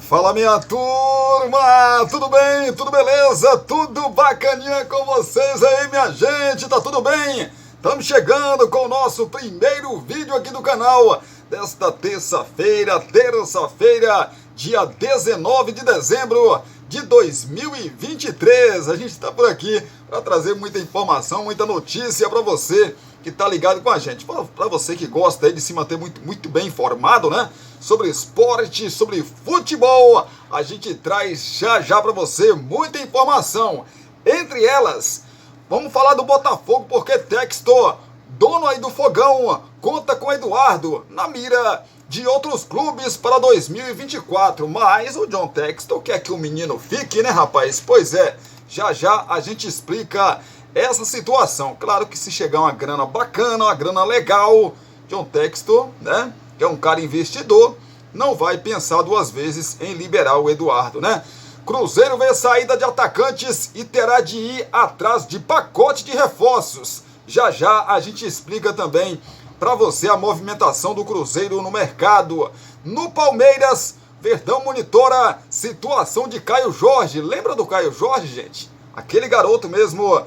Fala, minha turma, tudo bem? Tudo beleza? Tudo bacaninha com vocês aí, minha gente? Tá tudo bem? Estamos chegando com o nosso primeiro vídeo aqui do canal desta terça-feira, dia 19 de dezembro de 2023. A gente está por aqui para trazer muita informação, muita notícia para você que tá ligado com a gente, para você que gosta aí de se manter muito bem informado, né? Sobre esporte, sobre futebol, a gente traz já para você muita informação. Entre elas, vamos falar do Botafogo, porque Textor, dono aí do Fogão, conta com Eduardo na mira de outros clubes para 2024, mas o John Textor quer que o menino fique, né, rapaz? Pois é, já a gente explica essa situação. Claro que se chegar uma grana bacana, uma grana legal, John Textor, né, que é um cara investidor, não vai pensar duas vezes em liberar o Eduardo, né? Cruzeiro vê saída de atacantes e terá de ir atrás de pacote de reforços. Já a gente explica também para você a movimentação do Cruzeiro no mercado. No Palmeiras, Verdão monitora situação de Caio Jorge. Lembra do Caio Jorge, gente? Aquele garoto mesmo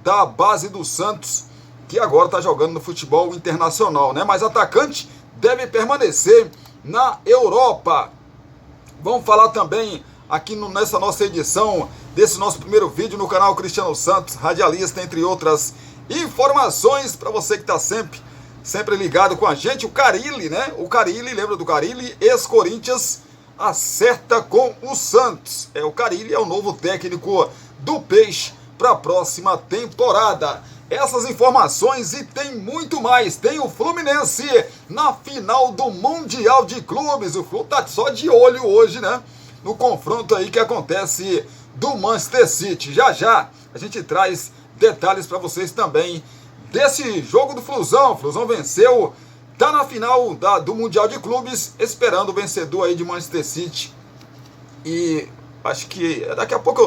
da base do Santos, que agora está jogando no futebol internacional, né? Mas atacante deve permanecer na Europa. Vamos falar também aqui nessa nossa edição, desse nosso primeiro vídeo no canal Cristiano Santos, radialista, entre outras informações, para você que está sempre ligado com a gente. O Carille, né? O Carille, lembra do Carille? Ex-Corinthians, acerta com o Santos. O Carille é o novo técnico do Peixe para a próxima temporada. Essas informações e tem muito mais. Tem o Fluminense na final do Mundial de Clubes. O Flu tá só de olho hoje, né? No confronto aí que acontece do Manchester City. Já a gente traz detalhes para vocês também desse jogo do Flusão. O Flusão venceu, tá na final do Mundial de Clubes, esperando o vencedor aí de Manchester City. E acho que daqui a pouco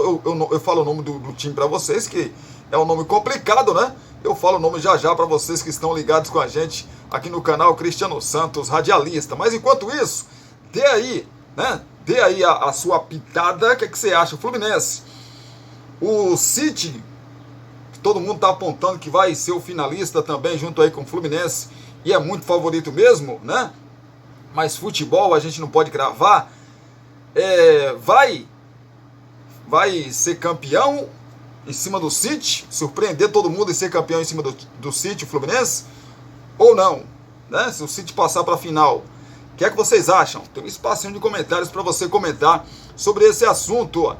eu falo o nome do time para vocês, que é um nome complicado, né? Eu falo o nome já para vocês que estão ligados com a gente aqui no canal Cristiano Santos, radialista. Mas enquanto isso, dê aí, né? Dê aí a sua pitada. O que você acha? O Fluminense, o City, que todo mundo tá apontando que vai ser o finalista também, junto aí com o Fluminense, e é muito favorito mesmo, né? Mas futebol a gente não pode cravar. Vai ser campeão em cima do City, surpreender todo mundo e ser campeão em cima do City, o Fluminense, ou não, né? Se o City passar para a final, o que é que vocês acham? Tem um espacinho de comentários para você comentar sobre esse assunto.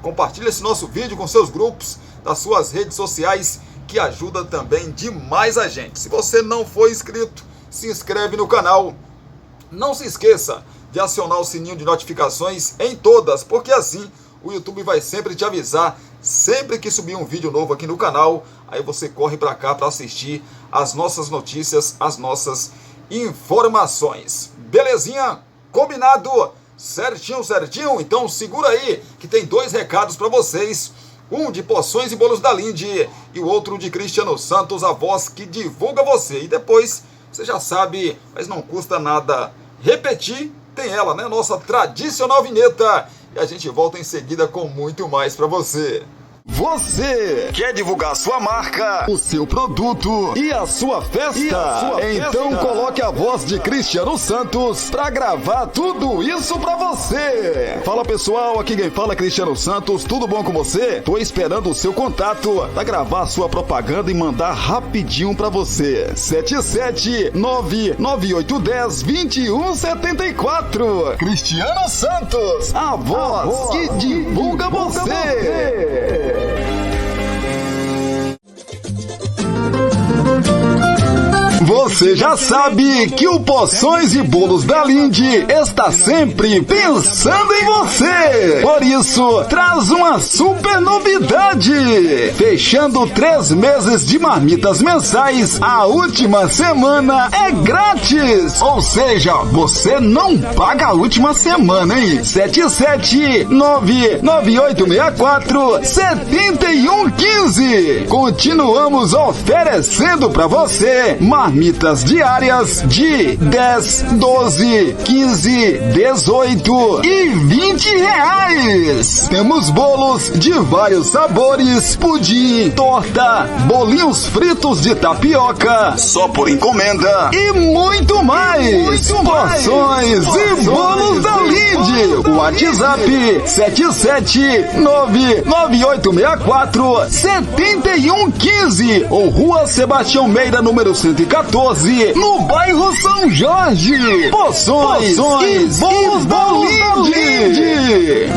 Compartilha esse nosso vídeo com seus grupos, das suas redes sociais, que ajuda também demais a gente. Se você não for inscrito, se inscreve no canal. Não se esqueça de acionar o sininho de notificações em todas, porque assim o YouTube vai sempre te avisar, sempre que subir um vídeo novo aqui no canal, aí você corre para cá para assistir as nossas notícias, as nossas informações. Belezinha? Combinado? Certinho? Então segura aí, que tem dois recados para vocês. Um de Poções e Bolos da Linde e o outro de Cristiano Santos, a voz que divulga você. E depois, você já sabe, mas não custa nada repetir, tem ela, né? Nossa tradicional vinheta. E a gente volta em seguida com muito mais para você. Você quer divulgar sua marca, o seu produto e a sua festa? Então coloque a voz de Cristiano Santos para gravar tudo isso para você. Fala, pessoal, aqui quem fala é Cristiano Santos, tudo bom com você? Tô esperando o seu contato para gravar sua propaganda e mandar rapidinho para você. 77998102174. Cristiano Santos, a voz que divulga você. Você já sabe que o Poções e Bolos da Linde está sempre pensando em você. Por isso, traz uma super novidade. Fechando 3 meses de marmitas mensais, a última semana é grátis. Ou seja, você não paga a última semana, hein? 77998647115. Continuamos oferecendo para você marmitas marmitas diárias de 10, 12, 15, 18 e 20 reais. Temos bolos de vários sabores, pudim, torta, bolinhos fritos de tapioca, só por encomenda e muito mais. Porções e bolos da Linde. WhatsApp 77998647115 ou Rua Sebastião Meira, número 114, no bairro São Jorge. Porções e bolos da Linde.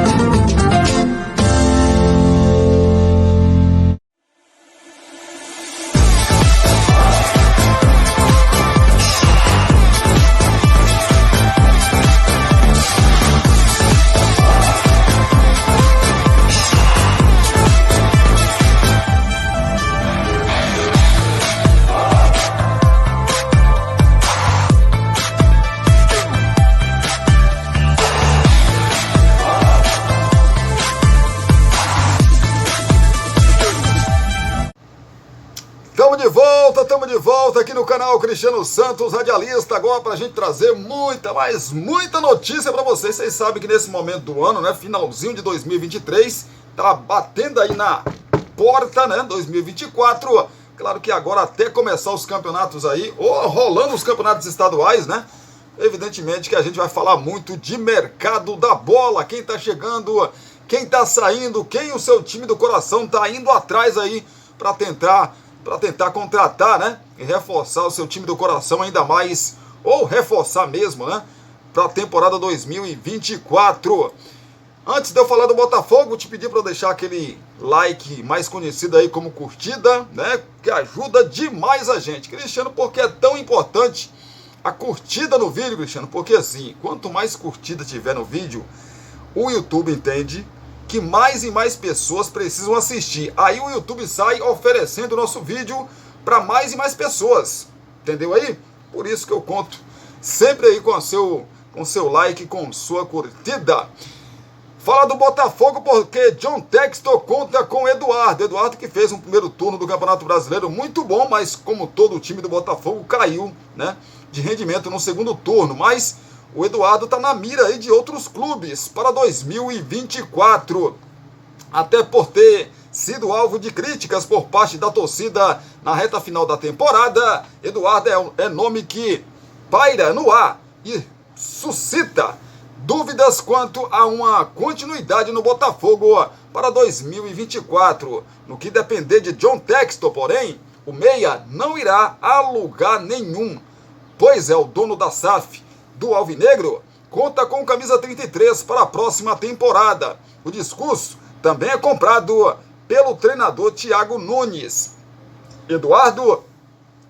Estamos de volta aqui no canal Cristiano Santos, radialista, agora para a gente trazer muita notícia para vocês. Vocês sabem que nesse momento do ano, né, finalzinho de 2023, tá batendo aí na porta, né, 2024. Claro que agora até começar os campeonatos aí, ou rolando os campeonatos estaduais, né, evidentemente que a gente vai falar muito de mercado da bola, quem tá chegando, quem tá saindo, quem o seu time do coração tá indo atrás aí para tentar contratar, né, e reforçar o seu time do coração ainda mais, ou reforçar mesmo, né, para a temporada 2024. Antes de eu falar do Botafogo, te pedi para deixar aquele like mais conhecido aí como curtida, né, que ajuda demais a gente. Cristiano, por que é tão importante a curtida no vídeo, Cristiano? Porque assim, quanto mais curtida tiver no vídeo, o YouTube entende que mais e mais pessoas precisam assistir. Aí o YouTube sai oferecendo o nosso vídeo para mais e mais pessoas. Entendeu aí? Por isso que eu conto sempre aí com o seu like, com sua curtida. Fala do Botafogo porque John Textor conta com Eduardo. Eduardo que fez um primeiro turno do Campeonato Brasileiro muito bom, mas como todo o time do Botafogo caiu, né, de rendimento no segundo turno. Mas o Eduardo está na mira aí de outros clubes para 2024. Até por ter sido alvo de críticas por parte da torcida na reta final da temporada, Eduardo é nome que paira no ar e suscita dúvidas quanto a uma continuidade no Botafogo para 2024. No que depender de John Textor, porém, o meia não irá a lugar nenhum, pois é o dono da SAF do Alvinegro, conta com camisa 33 para a próxima temporada. O discurso também é comprado pelo treinador Thiago Nunes. Eduardo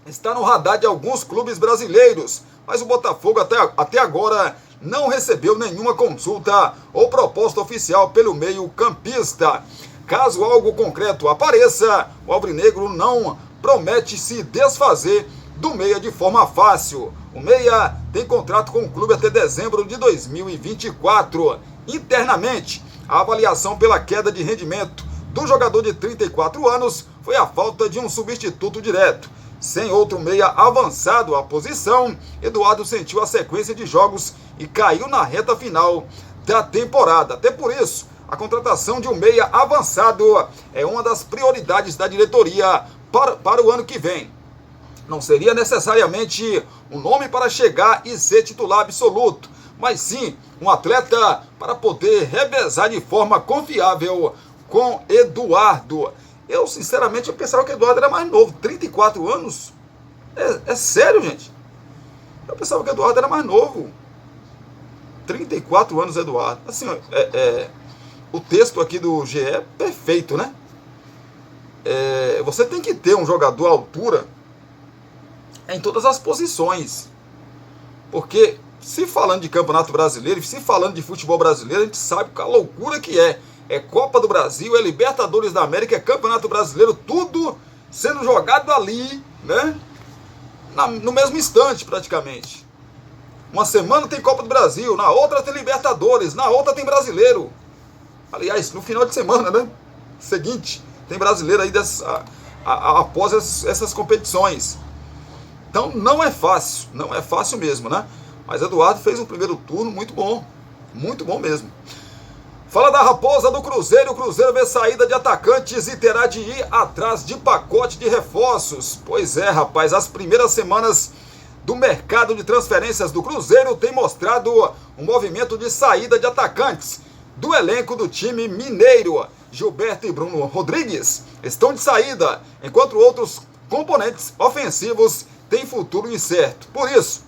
está no radar de alguns clubes brasileiros, mas o Botafogo até agora não recebeu nenhuma consulta ou proposta oficial pelo meio-campista. Caso algo concreto apareça, o Alvinegro não promete se desfazer do meia de forma fácil. O meia tem contrato com o clube até dezembro de 2024. Internamente, a avaliação pela queda de rendimento do jogador de 34 anos foi a falta de um substituto direto. Sem outro meia avançado à posição, Eduardo sentiu a sequência de jogos e caiu na reta final da temporada. Até por isso, a contratação de um meia avançado é uma das prioridades da diretoria para o ano que vem. Não seria necessariamente um nome para chegar e ser titular absoluto, mas sim um atleta para poder revezar de forma confiável com Eduardo. Eu, sinceramente, eu pensava que Eduardo era mais novo, 34 anos. É sério, gente? Eu pensava que Eduardo era mais novo. 34 anos, Eduardo. Assim, o texto aqui do GE é perfeito, né? Você tem que ter um jogador à altura em todas as posições. Porque, se falando de Campeonato Brasileiro, se falando de futebol brasileiro, a gente sabe a loucura que é. É Copa do Brasil, é Libertadores da América, é Campeonato Brasileiro, tudo sendo jogado ali, né? No mesmo instante, praticamente. Uma semana tem Copa do Brasil, na outra tem Libertadores, na outra tem Brasileiro. Aliás, no final de semana, né? Seguinte, tem Brasileiro aí após essas competições. Então não é fácil mesmo, né? Mas Eduardo fez um primeiro turno muito bom mesmo. Fala da Raposa do Cruzeiro. O Cruzeiro vê saída de atacantes e terá de ir atrás de pacote de reforços. Pois é, rapaz, as primeiras semanas do mercado de transferências do Cruzeiro tem mostrado um movimento de saída de atacantes do elenco do time mineiro. Gilberto e Bruno Rodrigues estão de saída, enquanto outros componentes ofensivos têm futuro incerto. Por isso,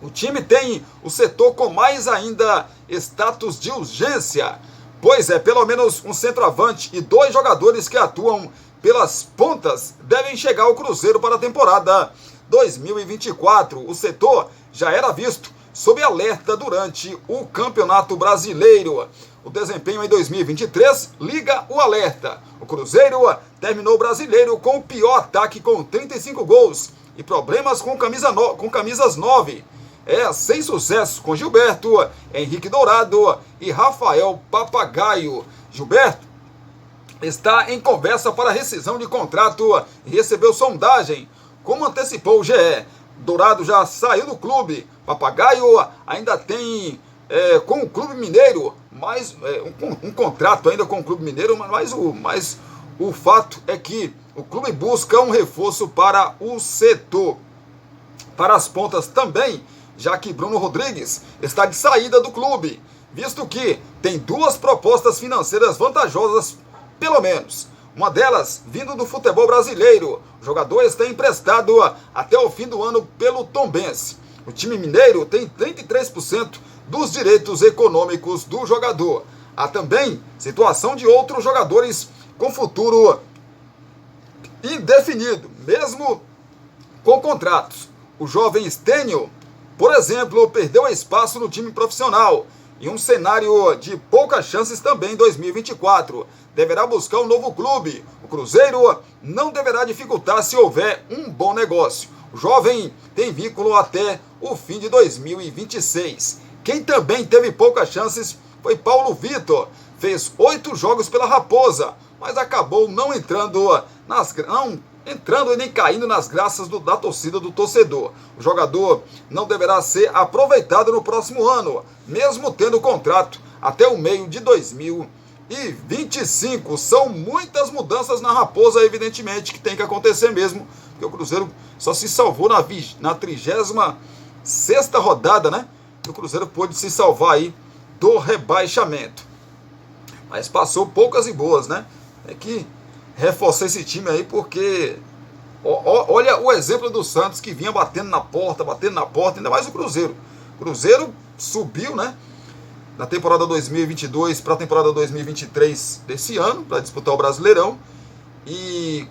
o time tem o setor com mais ainda status de urgência, pois é, pelo menos um centroavante e 2 jogadores que atuam pelas pontas devem chegar ao Cruzeiro para a temporada 2024. O setor já era visto sob alerta durante o Campeonato Brasileiro. O desempenho em 2023 liga o alerta. O Cruzeiro terminou o Brasileiro com o pior ataque, com 35 gols e problemas com camisas 9. Sem sucesso com Gilberto, Henrique Dourado e Rafael Papagaio. Gilberto está em conversa para rescisão de contrato e recebeu sondagem, como antecipou o GE. Dourado já saiu do clube. Papagaio ainda tem com o Clube Mineiro um contrato ainda com o Clube Mineiro, mas o fato é que o clube busca um reforço para o setor. Para as pontas também, já que Bruno Rodrigues está de saída do clube, visto que tem 2 propostas financeiras vantajosas, pelo menos. Uma delas vindo do futebol brasileiro. O jogador está emprestado até o fim do ano pelo Tombense. O time mineiro tem 33% dos direitos econômicos do jogador. Há também situação de outros jogadores com futuro indefinido, mesmo com contratos. O jovem Stênio, por exemplo, perdeu espaço no time profissional. Em um cenário de poucas chances também em 2024. Deverá buscar um novo clube. O Cruzeiro não deverá dificultar se houver um bom negócio. O jovem tem vínculo até o fim de 2026. Quem também teve poucas chances foi Paulo Vitor. Fez 8 jogos pela Raposa, mas acabou não entrando e nem caindo nas graças da torcida do torcedor. O jogador não deverá ser aproveitado no próximo ano, mesmo tendo contrato até o meio de 2025. São muitas mudanças na Raposa, evidentemente, que tem que acontecer mesmo, porque o Cruzeiro só se salvou na 36ª rodada, né? O Cruzeiro pôde se salvar aí do rebaixamento. Mas passou poucas e boas, né? É que reforçar esse time aí, porque olha o exemplo do Santos, que vinha batendo na porta, ainda mais o Cruzeiro. O Cruzeiro subiu, né, na temporada 2022 para a temporada 2023 desse ano, para disputar o Brasileirão, e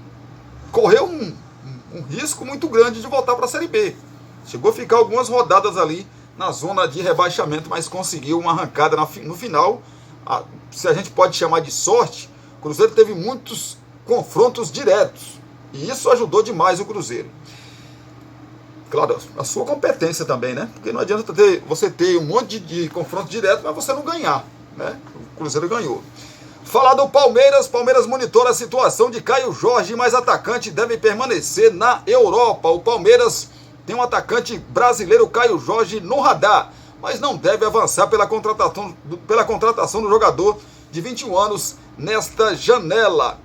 correu um risco muito grande de voltar para a Série B. Chegou a ficar algumas rodadas ali na zona de rebaixamento, mas conseguiu uma arrancada no final. Se a gente pode chamar de sorte, o Cruzeiro teve muitos confrontos diretos, e isso ajudou demais o Cruzeiro. Claro, a sua competência também, né? Porque não adianta você ter um monte de confronto direto, mas você não ganhar, né? O Cruzeiro ganhou. Falar do Palmeiras. Palmeiras monitora a situação de Caio Jorge, mas atacante deve permanecer na Europa. O Palmeiras tem um atacante brasileiro, Caio Jorge, no radar, mas não deve avançar pela contratação do jogador de 21 anos nesta janela.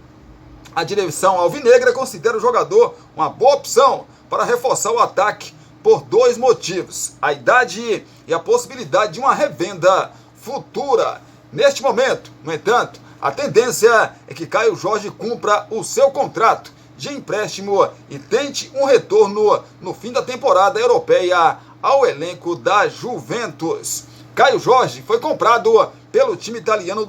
A direção alvinegra considera o jogador uma boa opção para reforçar o ataque por 2 motivos: a idade e a possibilidade de uma revenda futura. Neste momento, no entanto, a tendência é que Caio Jorge cumpra o seu contrato de empréstimo e tente um retorno no fim da temporada europeia ao elenco da Juventus. Caio Jorge foi comprado pelo time italiano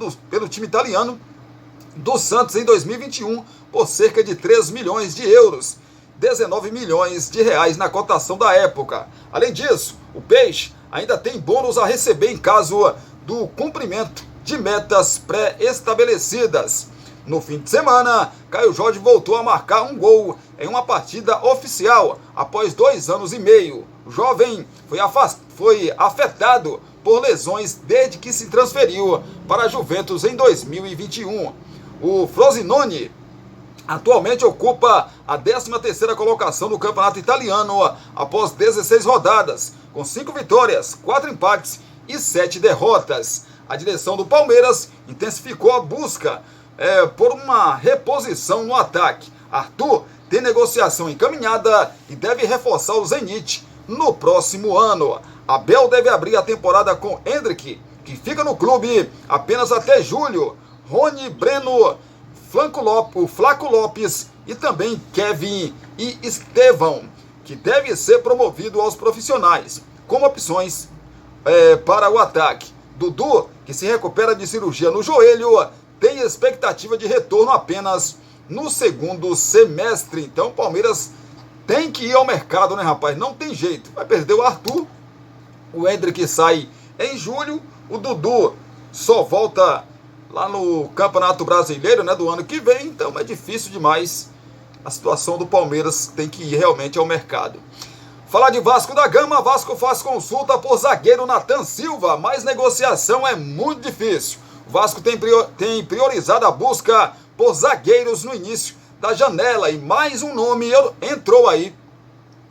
do Santos em 2021 por cerca de 3 milhões de euros, 19 milhões de reais na cotação da época. Além disso, o Peixe ainda tem bônus a receber em caso do cumprimento de metas pré-estabelecidas. No fim de semana, Caio Jorge voltou a marcar um gol em uma partida oficial após 2 anos e meio. O jovem foi afetado por lesões desde que se transferiu para a Juventus em 2021. O Frosinone Atualmente ocupa a 13ª colocação no campeonato italiano após 16 rodadas, com 5 vitórias, 4 empates e 7 derrotas. A direção do Palmeiras intensificou a busca por uma reposição no ataque. Arthur tem negociação encaminhada e deve reforçar o Zenit no próximo ano. Abel deve abrir a temporada com Hendrick, que fica no clube apenas até julho. Rony, Breno, o Flaco Lopes e também Kevin e Estevão, que deve ser promovido aos profissionais, como opções para o ataque. Dudu, que se recupera de cirurgia no joelho, tem expectativa de retorno apenas no segundo semestre. Então o Palmeiras tem que ir ao mercado, né, rapaz? Não tem jeito. Vai perder o Arthur, o Hendrick sai em julho, o Dudu só volta lá no Campeonato Brasileiro, né, do ano que vem, então é difícil demais. A situação do Palmeiras tem que ir realmente ao mercado. Falar de Vasco da Gama, Vasco faz consulta por zagueiro Nathan Silva, mas negociação é muito difícil. O Vasco tem priorizado a busca por zagueiros no início da janela e mais um nome entrou aí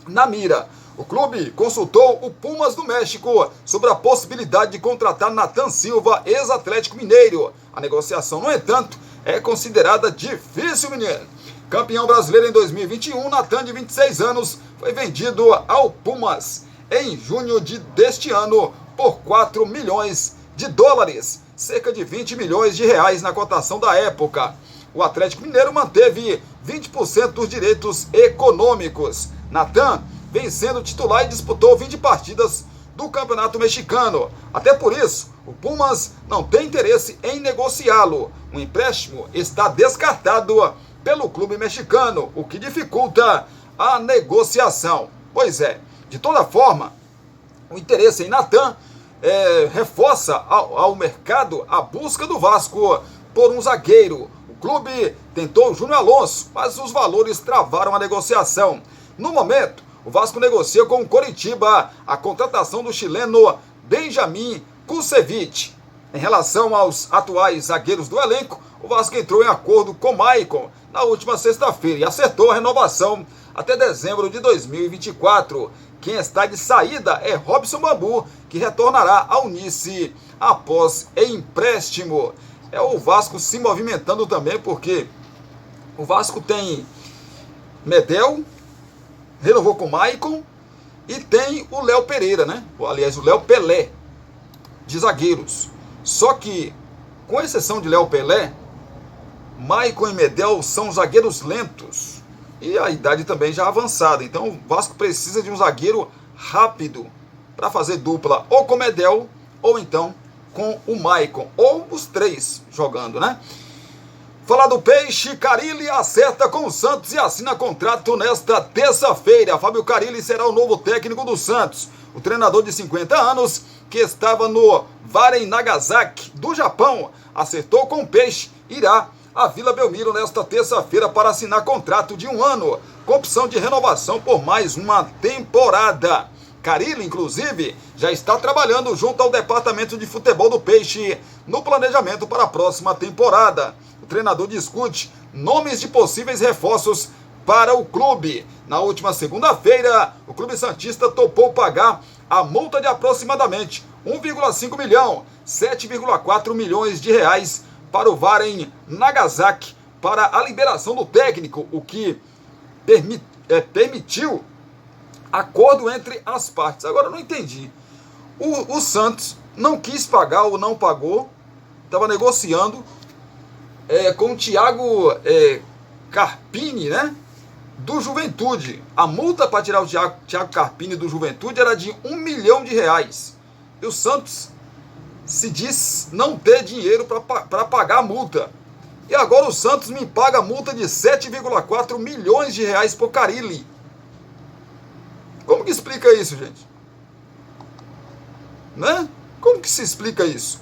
na mira. O clube consultou o Pumas do México sobre a possibilidade de contratar Nathan Silva, ex-Atlético Mineiro. A negociação, no entanto, é considerada difícil, menino. Campeão brasileiro em 2021, Nathan, de 26 anos, foi vendido ao Pumas em junho deste ano por 4 milhões de dólares, cerca de 20 milhões de reais na cotação da época. O Atlético Mineiro manteve 20% dos direitos econômicos. Nathan vem sendo titular e disputou 20 partidas do Campeonato Mexicano. Até por isso, o Pumas não tem interesse em negociá-lo. O empréstimo está descartado pelo clube mexicano, o que dificulta a negociação. Pois é, de toda forma, o interesse em Nathan reforça ao mercado a busca do Vasco por um zagueiro. O clube tentou o Júnior Alonso, mas os valores travaram a negociação. No momento, o Vasco negocia com o Coritiba a contratação do chileno Benjamin Kusevich. Em relação aos atuais zagueiros do elenco, o Vasco entrou em acordo com Maicon na última sexta-feira e acertou a renovação até dezembro de 2024. Quem está de saída é Robson Bambu, que retornará ao Nice após empréstimo. É o Vasco se movimentando também, porque o Vasco tem Medel, renovou com o Maicon, e tem o Léo Pereira, né? Aliás, o Léo Pelé, de zagueiros. Só que, com exceção de Léo Pelé, Maicon e Medel são zagueiros lentos. E a idade também já avançada. Então o Vasco precisa de um zagueiro rápido para fazer dupla ou com Medel ou então com o Maicon. Ou os três jogando, né? Falar do Peixe, Carille acerta com o Santos e assina contrato nesta terça-feira. Fábio Carille será o novo técnico do Santos. O treinador de 50 anos, que estava no Varen Nagasaki do Japão, acertou com o Peixe, irá a Vila Belmiro nesta terça-feira para assinar contrato de 1 ano, com opção de renovação por mais uma temporada. Carille, inclusive, já está trabalhando junto ao departamento de futebol do Peixe no planejamento para a próxima temporada. O treinador discute nomes de possíveis reforços para o clube. Na última segunda-feira, o clube santista topou pagar a multa de aproximadamente 1,5 milhão, 7,4 milhões de reais para o Varen Nagasaki para a liberação do técnico, o que permitiu acordo entre as partes. Agora eu não entendi. O Santos não quis pagar ou não pagou, estava negociando com o Thiago Carpini, né? Do Juventude. A multa para tirar o Thiago Carpini do Juventude era de 1 milhão de reais. E o Santos se diz não ter dinheiro para pagar a multa. E agora o Santos me paga a multa de 7,4 milhões de reais por Carille. Como que explica isso, gente? Né? Como que se explica isso?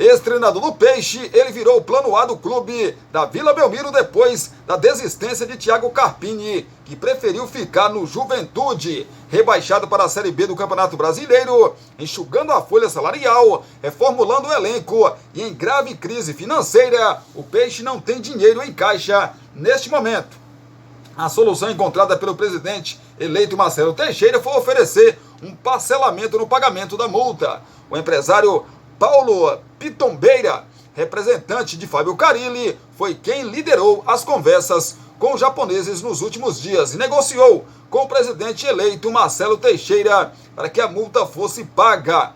Ex-treinador do Peixe, ele virou o plano A do clube da Vila Belmiro depois da desistência de Thiago Carpini, que preferiu ficar no Juventude. Rebaixado para a Série B do Campeonato Brasileiro, enxugando a folha salarial, reformulando o elenco e em grave crise financeira, o Peixe não tem dinheiro em caixa neste momento. A solução encontrada pelo presidente eleito Marcelo Teixeira foi oferecer um parcelamento no pagamento da multa. O empresário Paulo Pitombeira, representante de Fábio Carille, foi quem liderou as conversas com os japoneses nos últimos dias e negociou com o presidente eleito Marcelo Teixeira para que a multa fosse paga.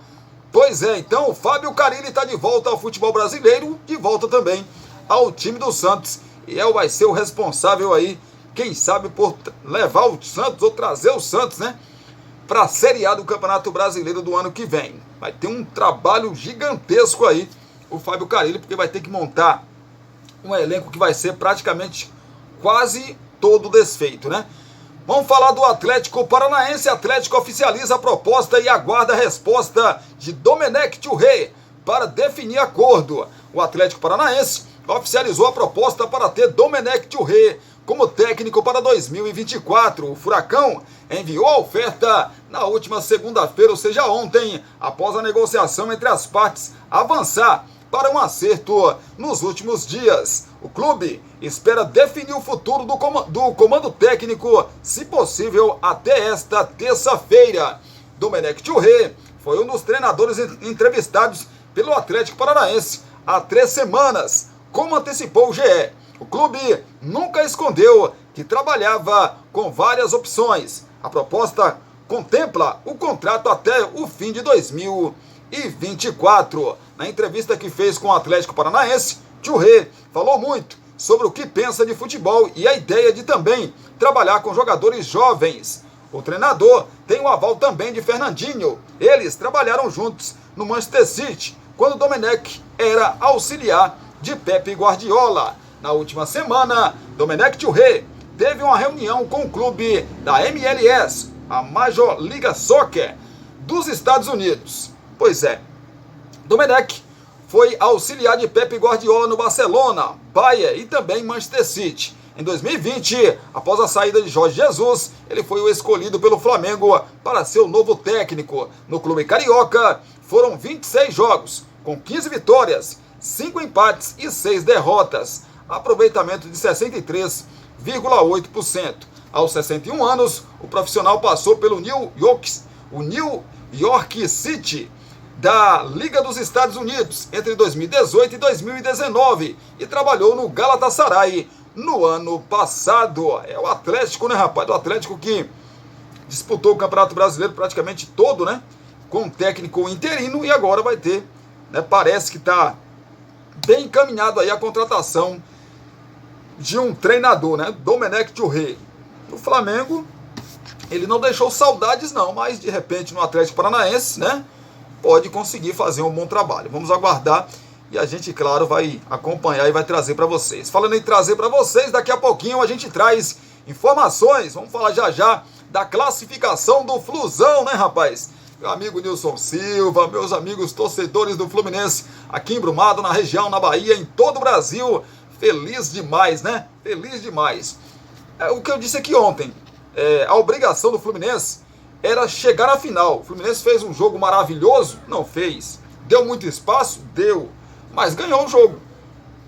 Pois é, então o Fábio Carille está de volta ao futebol brasileiro, de volta também ao time do Santos, e vai ser o responsável aí, quem sabe, por levar o Santos ou trazer o Santos, né, para a Série A do Campeonato Brasileiro do ano que vem. Vai ter um trabalho gigantesco aí, o Fábio Carille, porque vai ter que montar um elenco que vai ser praticamente quase todo desfeito, né? Vamos falar do Atlético Paranaense. Atlético oficializa a proposta e aguarda a resposta de Domenech Torrent para definir acordo. O Atlético Paranaense oficializou a proposta para ter Domenech Torrent como técnico para 2024. O Furacão enviou a oferta na última segunda-feira, ou seja, ontem, após a negociação entre as partes avançar para um acerto nos últimos dias. O clube espera definir o futuro do comando técnico, se possível, até esta terça-feira. Domenech Torrent foi um dos treinadores entrevistados pelo Atlético Paranaense há 3 semanas, como antecipou o GE. O clube nunca escondeu que trabalhava com várias opções. A proposta contempla o contrato até o fim de 2024. Na entrevista que fez com o Atlético Paranaense, Torrent falou muito sobre o que pensa de futebol e a ideia de também trabalhar com jogadores jovens. O treinador tem o aval também de Fernandinho. Eles trabalharam juntos no Manchester City, quando Domenech era auxiliar de Pep Guardiola. Na última semana, Domenech Torrent teve uma reunião com o clube da MLS, a Major League Soccer dos Estados Unidos. Pois é, Domenech foi auxiliar de Pep Guardiola no Barcelona, Bayern e também Manchester City. Em 2020, após a saída de Jorge Jesus, ele foi o escolhido pelo Flamengo para ser o novo técnico. No clube carioca, foram 26 jogos, com 15 vitórias, 5 empates e 6 derrotas. Aproveitamento de 63,8%. Aos 61 anos, o profissional passou pelo New York City da Liga dos Estados Unidos entre 2018 e 2019 e trabalhou no Galatasaray no ano passado. É o Atlético, né, rapaz? O Atlético que disputou o Campeonato Brasileiro praticamente todo, né, com um técnico interino, e agora vai ter, né, parece que está bem encaminhado aí a contratação de um treinador, né, Domenech Torrent. No Flamengo, ele não deixou saudades não, mas de repente no Atlético Paranaense, né, pode conseguir fazer um bom trabalho. Vamos aguardar e a gente, claro, vai acompanhar e vai trazer para vocês. Falando em trazer para vocês, daqui a pouquinho a gente traz informações. Vamos falar já já da classificação do Flusão, né, rapaz? Meu amigo Nilson Silva, meus amigos torcedores do Fluminense, aqui em Brumado, na região, na Bahia, em todo o Brasil. Feliz demais, né? Feliz demais. O que eu disse aqui ontem, a obrigação do Fluminense era chegar à final. O Fluminense fez um jogo maravilhoso? Não fez. Deu muito espaço? Deu. Mas ganhou o jogo.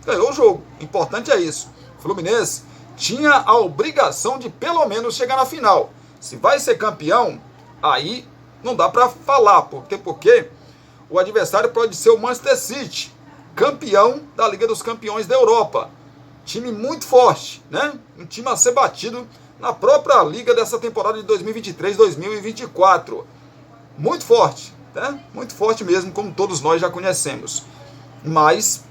Ganhou o jogo. O importante é isso. O Fluminense tinha a obrigação de pelo menos chegar na final. Se vai ser campeão, aí não dá para falar. Porque o adversário pode ser o Manchester City, campeão da Liga dos Campeões da Europa. Time muito forte, né? Um time a ser batido na própria liga dessa temporada de 2023-2024. Muito forte, né? Muito forte mesmo, como todos nós já conhecemos. Mas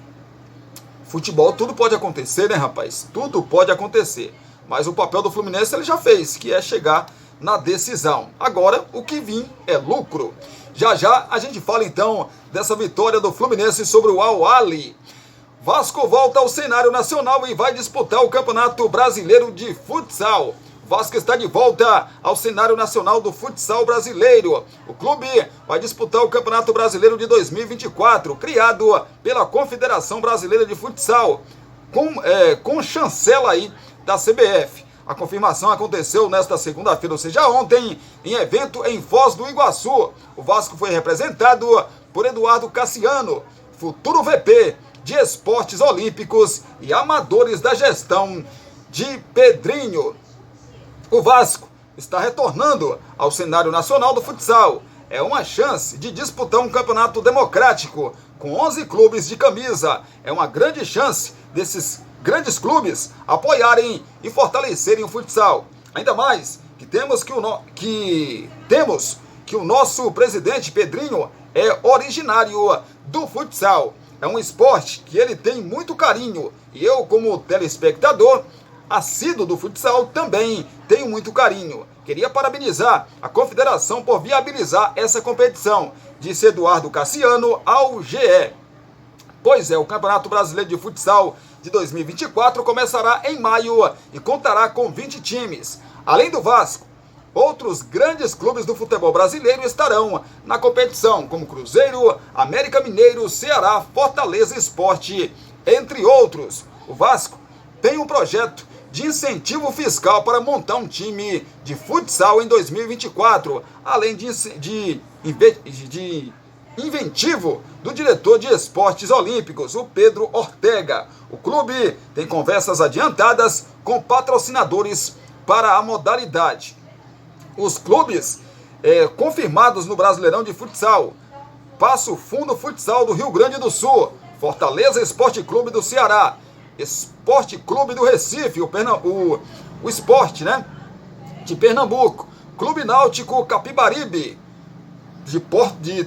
futebol, tudo pode acontecer, né, rapaz? Tudo pode acontecer. Mas o papel do Fluminense ele já fez, que é chegar na decisão. Agora, o que vir é lucro. Já já a gente fala então dessa vitória do Fluminense sobre o Al-Ahly. Vasco volta ao cenário nacional e vai disputar o Campeonato Brasileiro de Futsal. Vasco está de volta ao cenário nacional do futsal brasileiro. O clube vai disputar o Campeonato Brasileiro de 2024, criado pela Confederação Brasileira de Futsal, com chancela aí da CBF. A confirmação aconteceu nesta segunda-feira, ou seja, ontem, em evento em Foz do Iguaçu. O Vasco foi representado por Eduardo Cassiano, futuro VP de Esportes Olímpicos e amadores da gestão de Pedrinho. O Vasco está retornando ao cenário nacional do futsal. É uma chance de disputar um campeonato democrático com 11 clubes de camisa. É uma grande chance desses grandes clubes apoiarem e fortalecerem o futsal. Ainda mais que temos que o nosso presidente Pedrinho é originário do futsal. É um esporte que ele tem muito carinho e eu, como telespectador assíduo do futsal, também tenho muito carinho. Queria parabenizar a confederação por viabilizar essa competição, disse Eduardo Cassiano ao GE. Pois é, o Campeonato Brasileiro de Futsal de 2024 começará em maio e contará com 20 times. Além do Vasco, outros grandes clubes do futebol brasileiro estarão na competição, como Cruzeiro, América Mineiro, Ceará, Fortaleza Esporte, entre outros. O Vasco tem um projeto de incentivo fiscal para montar um time de futsal em 2024, além de inventivo do diretor de esportes olímpicos, o Pedro Ortega. O clube tem conversas adiantadas com patrocinadores para a modalidade. Os clubes confirmados no Brasileirão de Futsal: Passo Fundo Futsal do Rio Grande do Sul, Fortaleza Esporte Clube do Ceará, Esporte Clube do Recife, o Esporte, né, de Pernambuco, Clube Náutico Capibaribe,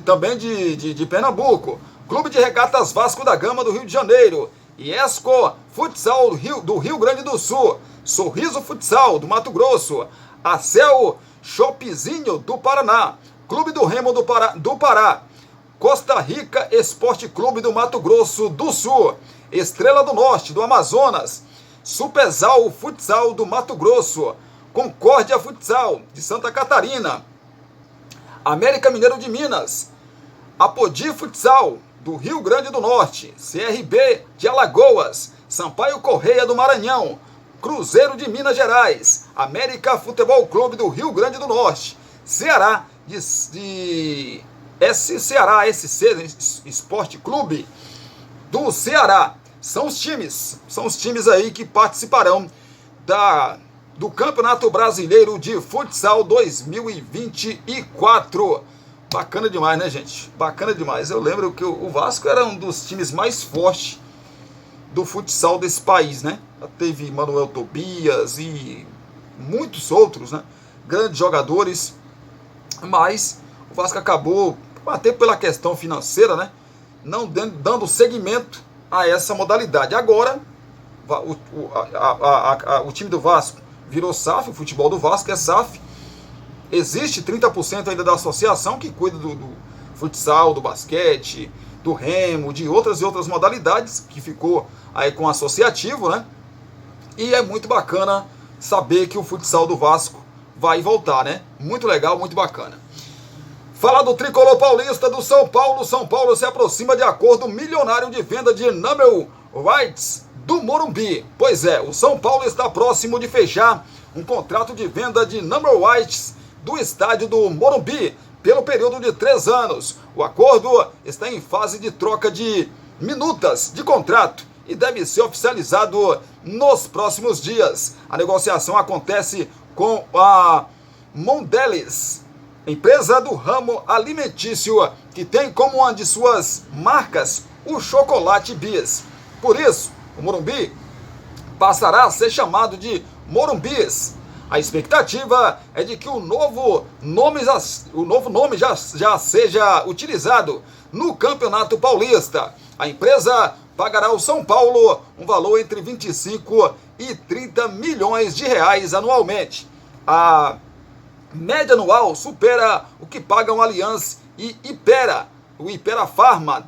também de Pernambuco, Clube de Regatas Vasco da Gama do Rio de Janeiro, Iesco Futsal do Rio Grande do Sul, Sorriso Futsal do Mato Grosso, Acel Shopzinho do Paraná, Clube do Remo do Pará, Costa Rica Esporte Clube do Mato Grosso do Sul, Estrela do Norte do Amazonas, Supesal Futsal do Mato Grosso, Concórdia Futsal de Santa Catarina, América Mineiro de Minas, Apodi Futsal do Rio Grande do Norte, CRB de Alagoas, Sampaio Correia do Maranhão, Cruzeiro de Minas Gerais, América Futebol Clube do Rio Grande do Norte, Ceará Ceará SC Esporte Clube do Ceará. São os times aí que participarão do Campeonato Brasileiro de Futsal 2024. Bacana demais, né, gente? Bacana demais. Eu lembro que o Vasco era um dos times mais fortes do futsal desse país, né? Teve Manuel Tobias e muitos outros, né? Grandes jogadores, mas o Vasco acabou, até pela questão financeira, né, não dando seguimento a essa modalidade. Agora, o time do Vasco virou SAF, o futebol do Vasco é SAF. Existe 30% ainda da associação que cuida do futsal, do basquete, do remo, de outras modalidades, que ficou aí com o associativo, né? E é muito bacana saber que o futsal do Vasco vai voltar, né? Muito legal, muito bacana. Falar do tricolor paulista do São Paulo. São Paulo se aproxima de acordo milionário de venda de number rights do Morumbi. Pois é, o São Paulo está próximo de fechar um contrato de venda de number rights do estádio do Morumbi pelo período de 3 anos. O acordo está em fase de troca de minutas de contrato e deve ser oficializado nos próximos dias. A negociação acontece com a Mondelez, empresa do ramo alimentício, que tem como uma de suas marcas o chocolate Bis. Por isso, o Morumbi passará a ser chamado de Morumbis. A expectativa é de que o novo nome já seja utilizado no Campeonato Paulista. A empresa pagará ao São Paulo um valor entre 25 e 30 milhões de reais anualmente. A média anual supera o que pagam o Allianz e o Ipera Pharma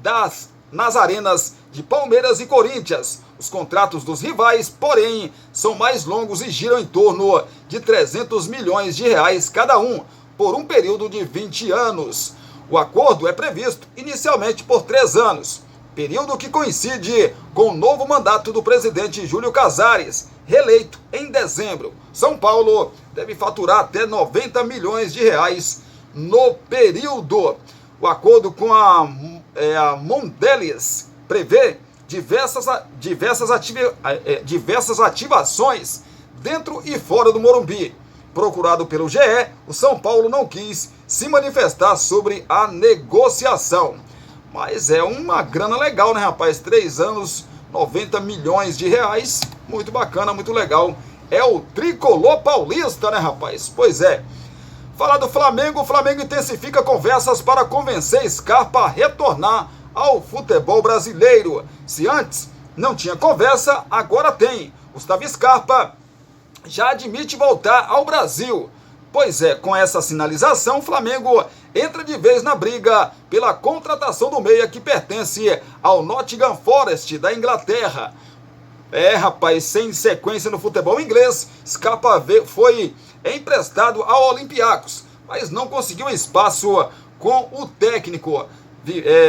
nas arenas de Palmeiras e Corinthians. Os contratos dos rivais, porém, são mais longos e giram em torno de 300 milhões de reais cada um, por um período de 20 anos. O acordo é previsto inicialmente por 3 anos, período que coincide com o novo mandato do presidente Júlio Casares, reeleito em dezembro. São Paulo deve faturar até 90 milhões de reais no período. O acordo com a Mondelez prevê diversas ativações dentro e fora do Morumbi. Procurado pelo GE, o São Paulo não quis se manifestar sobre a negociação. Mas é uma grana legal, né, rapaz? 3 anos, 90 milhões de reais. Muito bacana, muito legal. É o tricolor paulista, né, rapaz? Pois é. Falar do Flamengo, o Flamengo intensifica conversas para convencer Scarpa a retornar ao futebol brasileiro. Se antes não tinha conversa, agora tem. Gustavo Scarpa já admite voltar ao Brasil. Pois é, com essa sinalização, o Flamengo entra de vez na briga pela contratação do meia que pertence ao Nottingham Forest da Inglaterra. Rapaz, sem sequência no futebol inglês, Scarpa foi emprestado ao Olympiacos, mas não conseguiu espaço com o técnico.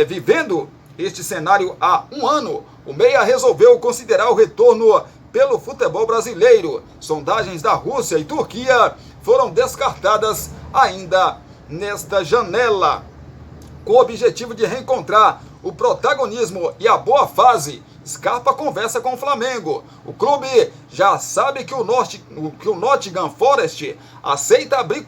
Vivendo este cenário há um ano, o meia resolveu considerar o retorno pelo futebol brasileiro. Sondagens da Rússia e Turquia foram descartadas ainda nesta janela. Com o objetivo de reencontrar o protagonismo e a boa fase, Scarpa conversa com o Flamengo. O clube já sabe que o Nottingham Forest aceita abrir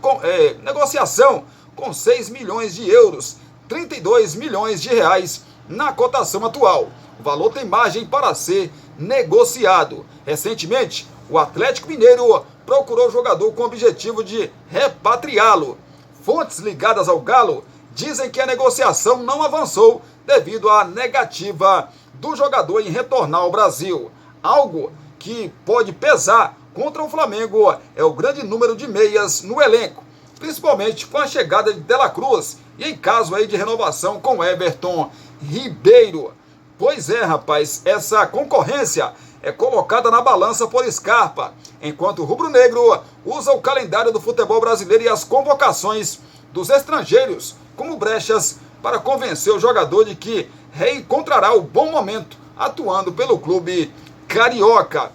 negociação com 6 milhões de euros, 32 milhões de reais na cotação atual. O valor tem margem para ser negociado. Recentemente, o Atlético Mineiro procurou o jogador com o objetivo de repatriá-lo. Fontes ligadas ao Galo dizem que a negociação não avançou devido à negativa do jogador em retornar ao Brasil. Algo que pode pesar contra o Flamengo é o grande número de meias no elenco, principalmente com a chegada de De La Cruz e em caso aí de renovação com Everton Ribeiro. Pois é, rapaz, essa concorrência é colocada na balança por Scarpa, enquanto o rubro-negro usa o calendário do futebol brasileiro e as convocações dos estrangeiros como brechas para convencer o jogador de que reencontrará o bom momento atuando pelo clube carioca.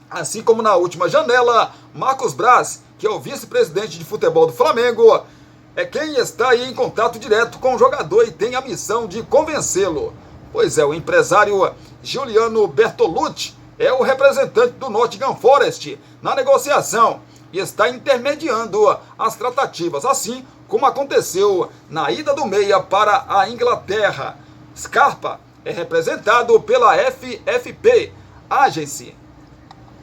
Assim como na última janela, Marcos Braz, que é o vice-presidente de futebol do Flamengo, é quem está aí em contato direto com o jogador e tem a missão de convencê-lo. Pois é, o empresário Giuliano Bertolucci é o representante do Nottingham Forest na negociação e está intermediando as tratativas, assim como aconteceu na ida do meia para a Inglaterra. Scarpa é representado pela FFP Agency.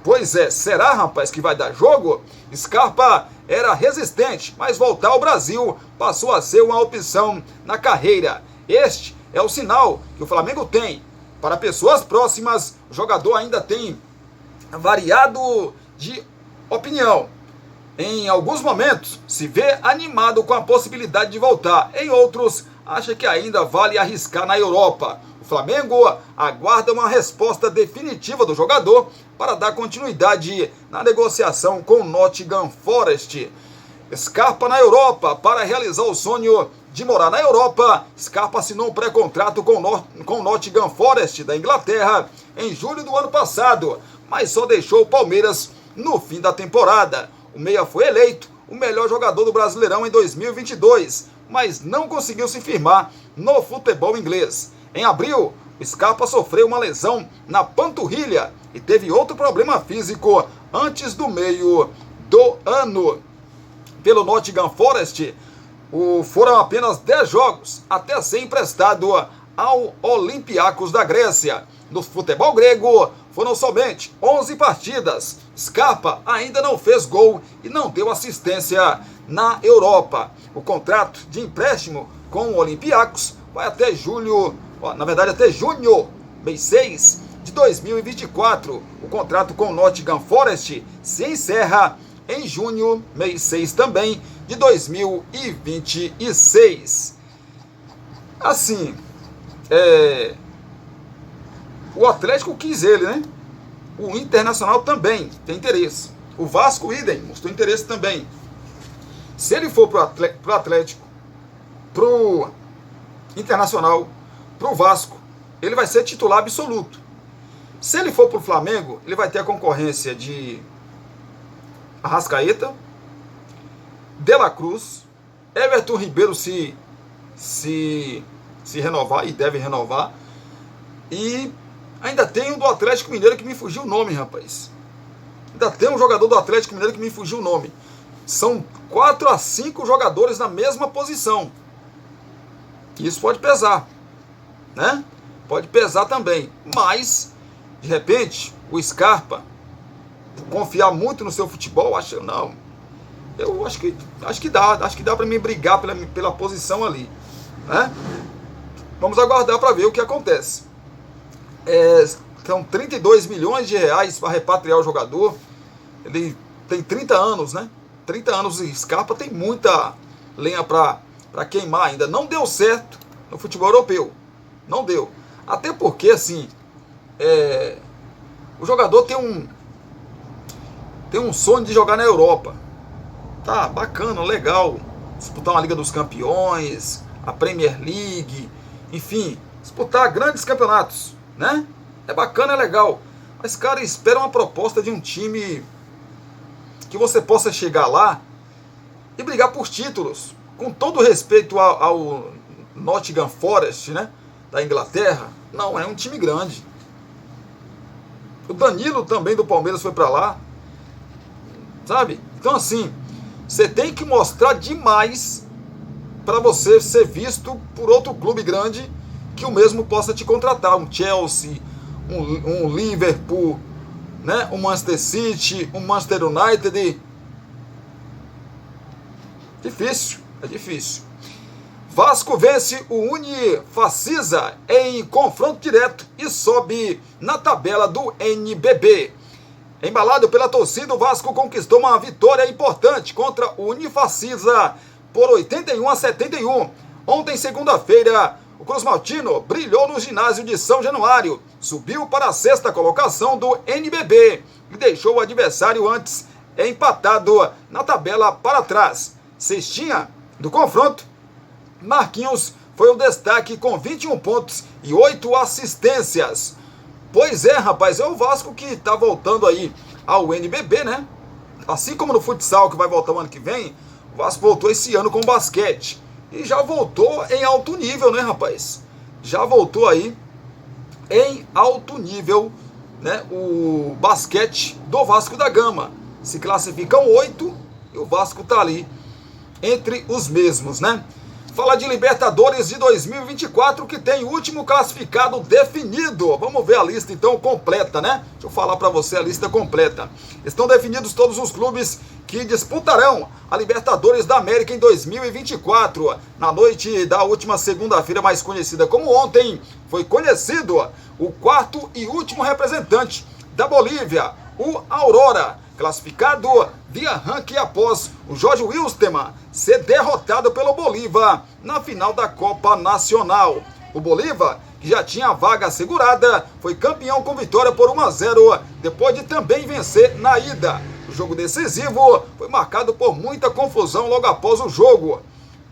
Pois é, será, rapaz, que vai dar jogo? Scarpa era resistente, mas voltar ao Brasil passou a ser uma opção na carreira. Este é o sinal que o Flamengo tem. Para pessoas próximas, o jogador ainda tem variado de opinião. Em alguns momentos, se vê animado com a possibilidade de voltar. Em outros, acha que ainda vale arriscar na Europa. O Flamengo aguarda uma resposta definitiva do jogador para dar continuidade na negociação com o Nottingham Forest. Scarpa na Europa. Para realizar o sonho de morar na Europa, Scarpa assinou um pré-contrato com o Nottingham Forest da Inglaterra em julho do ano passado, mas só deixou o Palmeiras no fim da temporada. O meia foi eleito o melhor jogador do Brasileirão em 2022, mas não conseguiu se firmar no futebol inglês. Em abril, o Scarpa sofreu uma lesão na panturrilha e teve outro problema físico antes do meio do ano. Pelo Nottingham Forest, foram apenas 10 jogos até ser emprestado ao Olympiacos da Grécia. No futebol grego, foram somente 11 partidas. Scarpa ainda não fez gol e não deu assistência na Europa. O contrato de empréstimo com o Olympiacos vai até junho, mês 6 de 2024. O contrato com o Nottingham Forest se encerra em junho, mês 6 também, de 2026. Assim, O Atlético quis ele, né? O Internacional também tem interesse. O Vasco, idem, mostrou interesse também. Se ele for pro Atlético, pro Internacional, pro Vasco, ele vai ser titular absoluto. Se ele for pro Flamengo, ele vai ter a concorrência de Arrascaeta, De La Cruz, Everton Ribeiro se renovar, e deve renovar, e ainda tem um do Atlético Mineiro que me fugiu o nome, rapaz. Ainda tem um jogador do Atlético Mineiro que me fugiu o nome. São 4 a 5 jogadores na mesma posição. Isso pode pesar, né? Pode pesar também. Mas, de repente, o Scarpa confiar muito no seu futebol, eu acho que dá para mim brigar pela posição ali, né? Vamos aguardar para ver o que acontece. São 32 milhões de reais para repatriar o jogador. Ele tem 30 anos, né? 30 anos, e Scarpa tem muita lenha para queimar ainda. Não deu certo no futebol europeu. Não deu. Até porque, assim, o jogador tem um sonho de jogar na Europa. Tá bacana, legal. Disputar uma Liga dos Campeões, a Premier League, enfim, disputar grandes campeonatos, né? É bacana, é legal. Mas, cara, espera uma proposta de um time que você possa chegar lá e brigar por títulos. Com todo respeito ao Nottingham Forest, né, da Inglaterra, não é um time grande. O Danilo também do Palmeiras foi para lá, sabe? Então, assim, você tem que mostrar demais para você ser visto por outro clube grande que o mesmo possa te contratar. Um Chelsea, um Liverpool, né? Um Manchester City, um Manchester United. Difícil, é difícil. Vasco vence o Unifacisa em confronto direto e sobe na tabela do NBB. Embalado pela torcida, o Vasco conquistou uma vitória importante contra o Unifacisa por 81-71. Ontem, segunda-feira, o Cruz Maltino brilhou no ginásio de São Januário, subiu para a 6ª colocação do NBB e deixou o adversário antes empatado na tabela para trás. Cestinha do confronto, Marquinhos foi o destaque com 21 pontos e 8 assistências. Pois é, rapaz, é o Vasco que está voltando aí ao NBB, né? Assim como no futsal, que vai voltar o ano que vem, o Vasco voltou esse ano com basquete. E já voltou em alto nível, né, rapaz? Já voltou aí em alto nível, né, o basquete do Vasco da Gama. Se classificam 8 e o Vasco tá ali entre os mesmos, né? Fala de Libertadores de 2024, que tem o último classificado definido. Vamos ver a lista então completa, né? Deixa eu falar para você a lista completa. Estão definidos todos os clubes que disputarão a Libertadores da América em 2024. Na noite da última segunda-feira, mais conhecida como ontem, foi conhecido o 4º e último representante da Bolívia, o Aurora, classificado via ranking após o Jorge Wilstermann ser derrotado pelo Bolívar na final da Copa Nacional. O Bolívar, que já tinha a vaga assegurada, foi campeão com vitória por 1-0, depois de também vencer na ida. O jogo decisivo foi marcado por muita confusão logo após o jogo.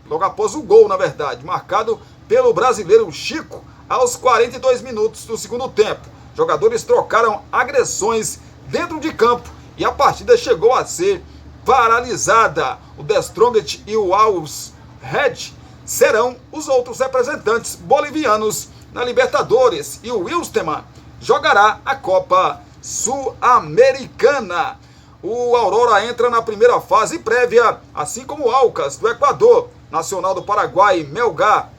Logo após o gol, na verdade, marcado pelo brasileiro Chico aos 42 minutos do segundo tempo. Jogadores trocaram agressões dentro de campo e a partida chegou a ser paralisada. O The Strongest e o Always Red serão os outros representantes bolivianos na Libertadores e o Wilstermann jogará a Copa Sul-Americana. O Aurora entra na primeira fase prévia, assim como o Alcas do Equador, Nacional do Paraguai, Melgar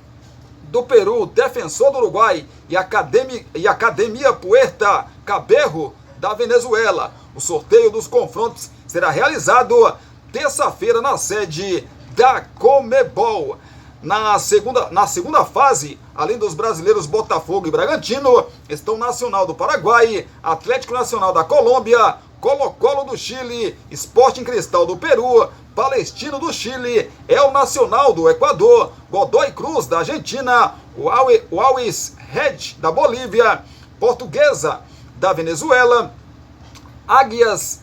do Peru, Defensor do Uruguai e Academia Puerta Cabello da Venezuela. O sorteio dos confrontos será realizado terça-feira na sede da Conmebol. Na segunda fase, além dos brasileiros Botafogo e Bragantino, estão Nacional do Paraguai, Atlético Nacional da Colômbia, Colo-Colo do Chile, Sporting Cristal do Peru, Palestino do Chile, El Nacional do Equador, Godoy Cruz da Argentina, o Always Red da Bolívia, Portuguesa da Venezuela, Águilas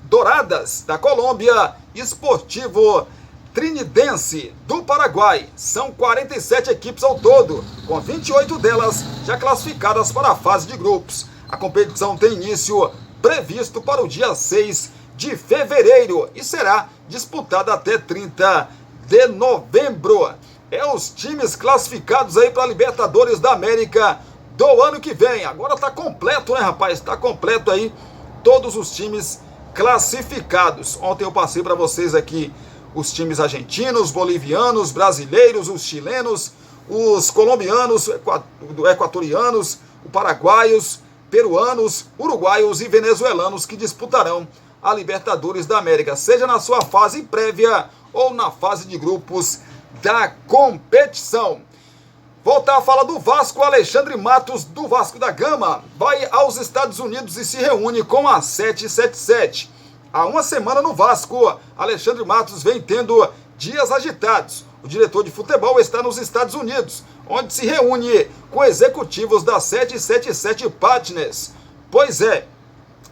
Douradas da Colômbia, Esportivo Trinidense do Paraguai. São 47 equipes ao todo, com 28 delas já classificadas para a fase de grupos. A competição tem início previsto para o dia 6 de fevereiro e será disputada até 30 de novembro. Os times classificados aí para a Libertadores da América do ano que vem. Agora tá completo, né, rapaz? Tá completo aí todos os times classificados. Ontem eu passei para vocês aqui os times argentinos, bolivianos, brasileiros, os chilenos, os colombianos, equatorianos, os paraguaios, peruanos, uruguaios e venezuelanos que disputarão a Libertadores da América, seja na sua fase prévia ou na fase de grupos da competição. Voltar a falar do Vasco. Alexandre Matos, do Vasco da Gama, vai aos Estados Unidos e se reúne com a 777. Há uma semana no Vasco, Alexandre Matos vem tendo dias agitados. O diretor de futebol está nos Estados Unidos, onde se reúne com executivos da 777 Partners. Pois é,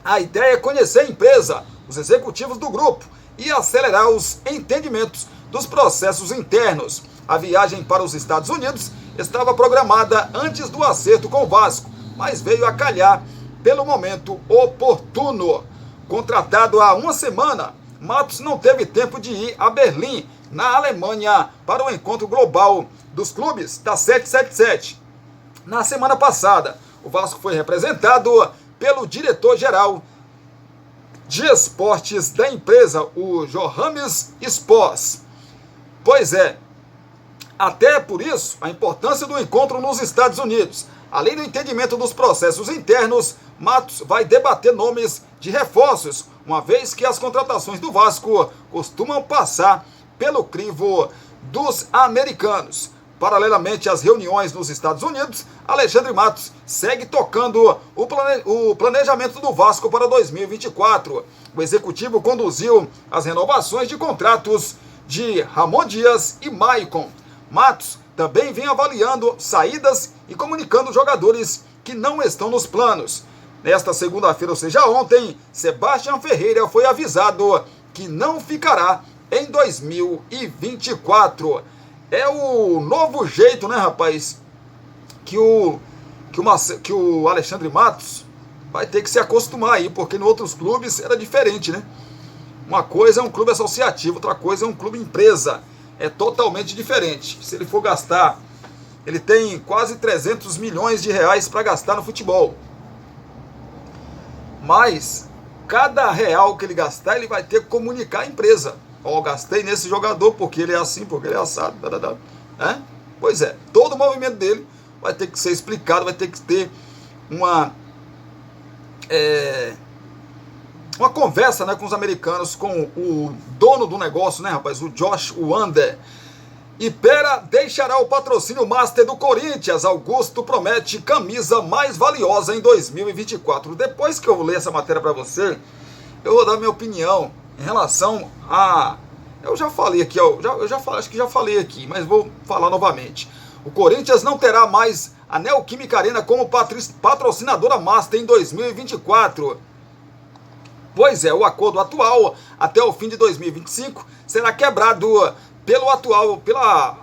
a ideia é conhecer a empresa, os executivos do grupo e acelerar os entendimentos dos processos internos. A viagem para os Estados Unidos estava programada antes do acerto com o Vasco, mas veio a calhar pelo momento oportuno. Contratado há uma semana, Matos não teve tempo de ir a Berlim, na Alemanha, para o encontro global dos clubes da 777. Na semana passada, o Vasco foi representado pelo diretor-geral de esportes da empresa, o Johannes Sports. Pois é, até por isso, a importância do encontro nos Estados Unidos. Além do entendimento dos processos internos, Matos vai debater nomes de reforços, uma vez que as contratações do Vasco costumam passar pelo crivo dos americanos. Paralelamente às reuniões nos Estados Unidos, Alexandre Matos segue tocando o planejamento do Vasco para 2024. O executivo conduziu as renovações de contratos de Ramon Dias e Maicon. Matos também vem avaliando saídas e comunicando jogadores que não estão nos planos. Nesta segunda-feira, ou seja, ontem, Sebastião Ferreira foi avisado que não ficará em 2024. É o novo jeito, né, rapaz, que o Alexandre Matos vai ter que se acostumar aí, porque em outros clubes era diferente, né? Uma coisa é um clube associativo, outra coisa é um clube empresa. É totalmente diferente. Se ele for gastar, ele tem quase 300 milhões de reais para gastar no futebol. Mas, cada real que ele gastar, ele vai ter que comunicar à empresa. Ó, gastei nesse jogador porque ele é assim, porque ele é assado. É? Pois é, todo o movimento dele vai ter que ser explicado, vai ter que ter uma conversa, né, com os americanos, com o dono do negócio, né, rapaz, o Josh Wander. Ipera deixará o patrocínio Master do Corinthians. Augusto promete camisa mais valiosa em 2024. Depois que eu ler essa matéria para você, eu vou dar minha opinião em relação a... Eu já falei aqui, acho que já falei aqui, mas vou falar novamente. O Corinthians não terá mais a Neoquímica Arena como patrocinadora Master em 2024. Pois é, o acordo atual até o fim de 2025 será quebrado pela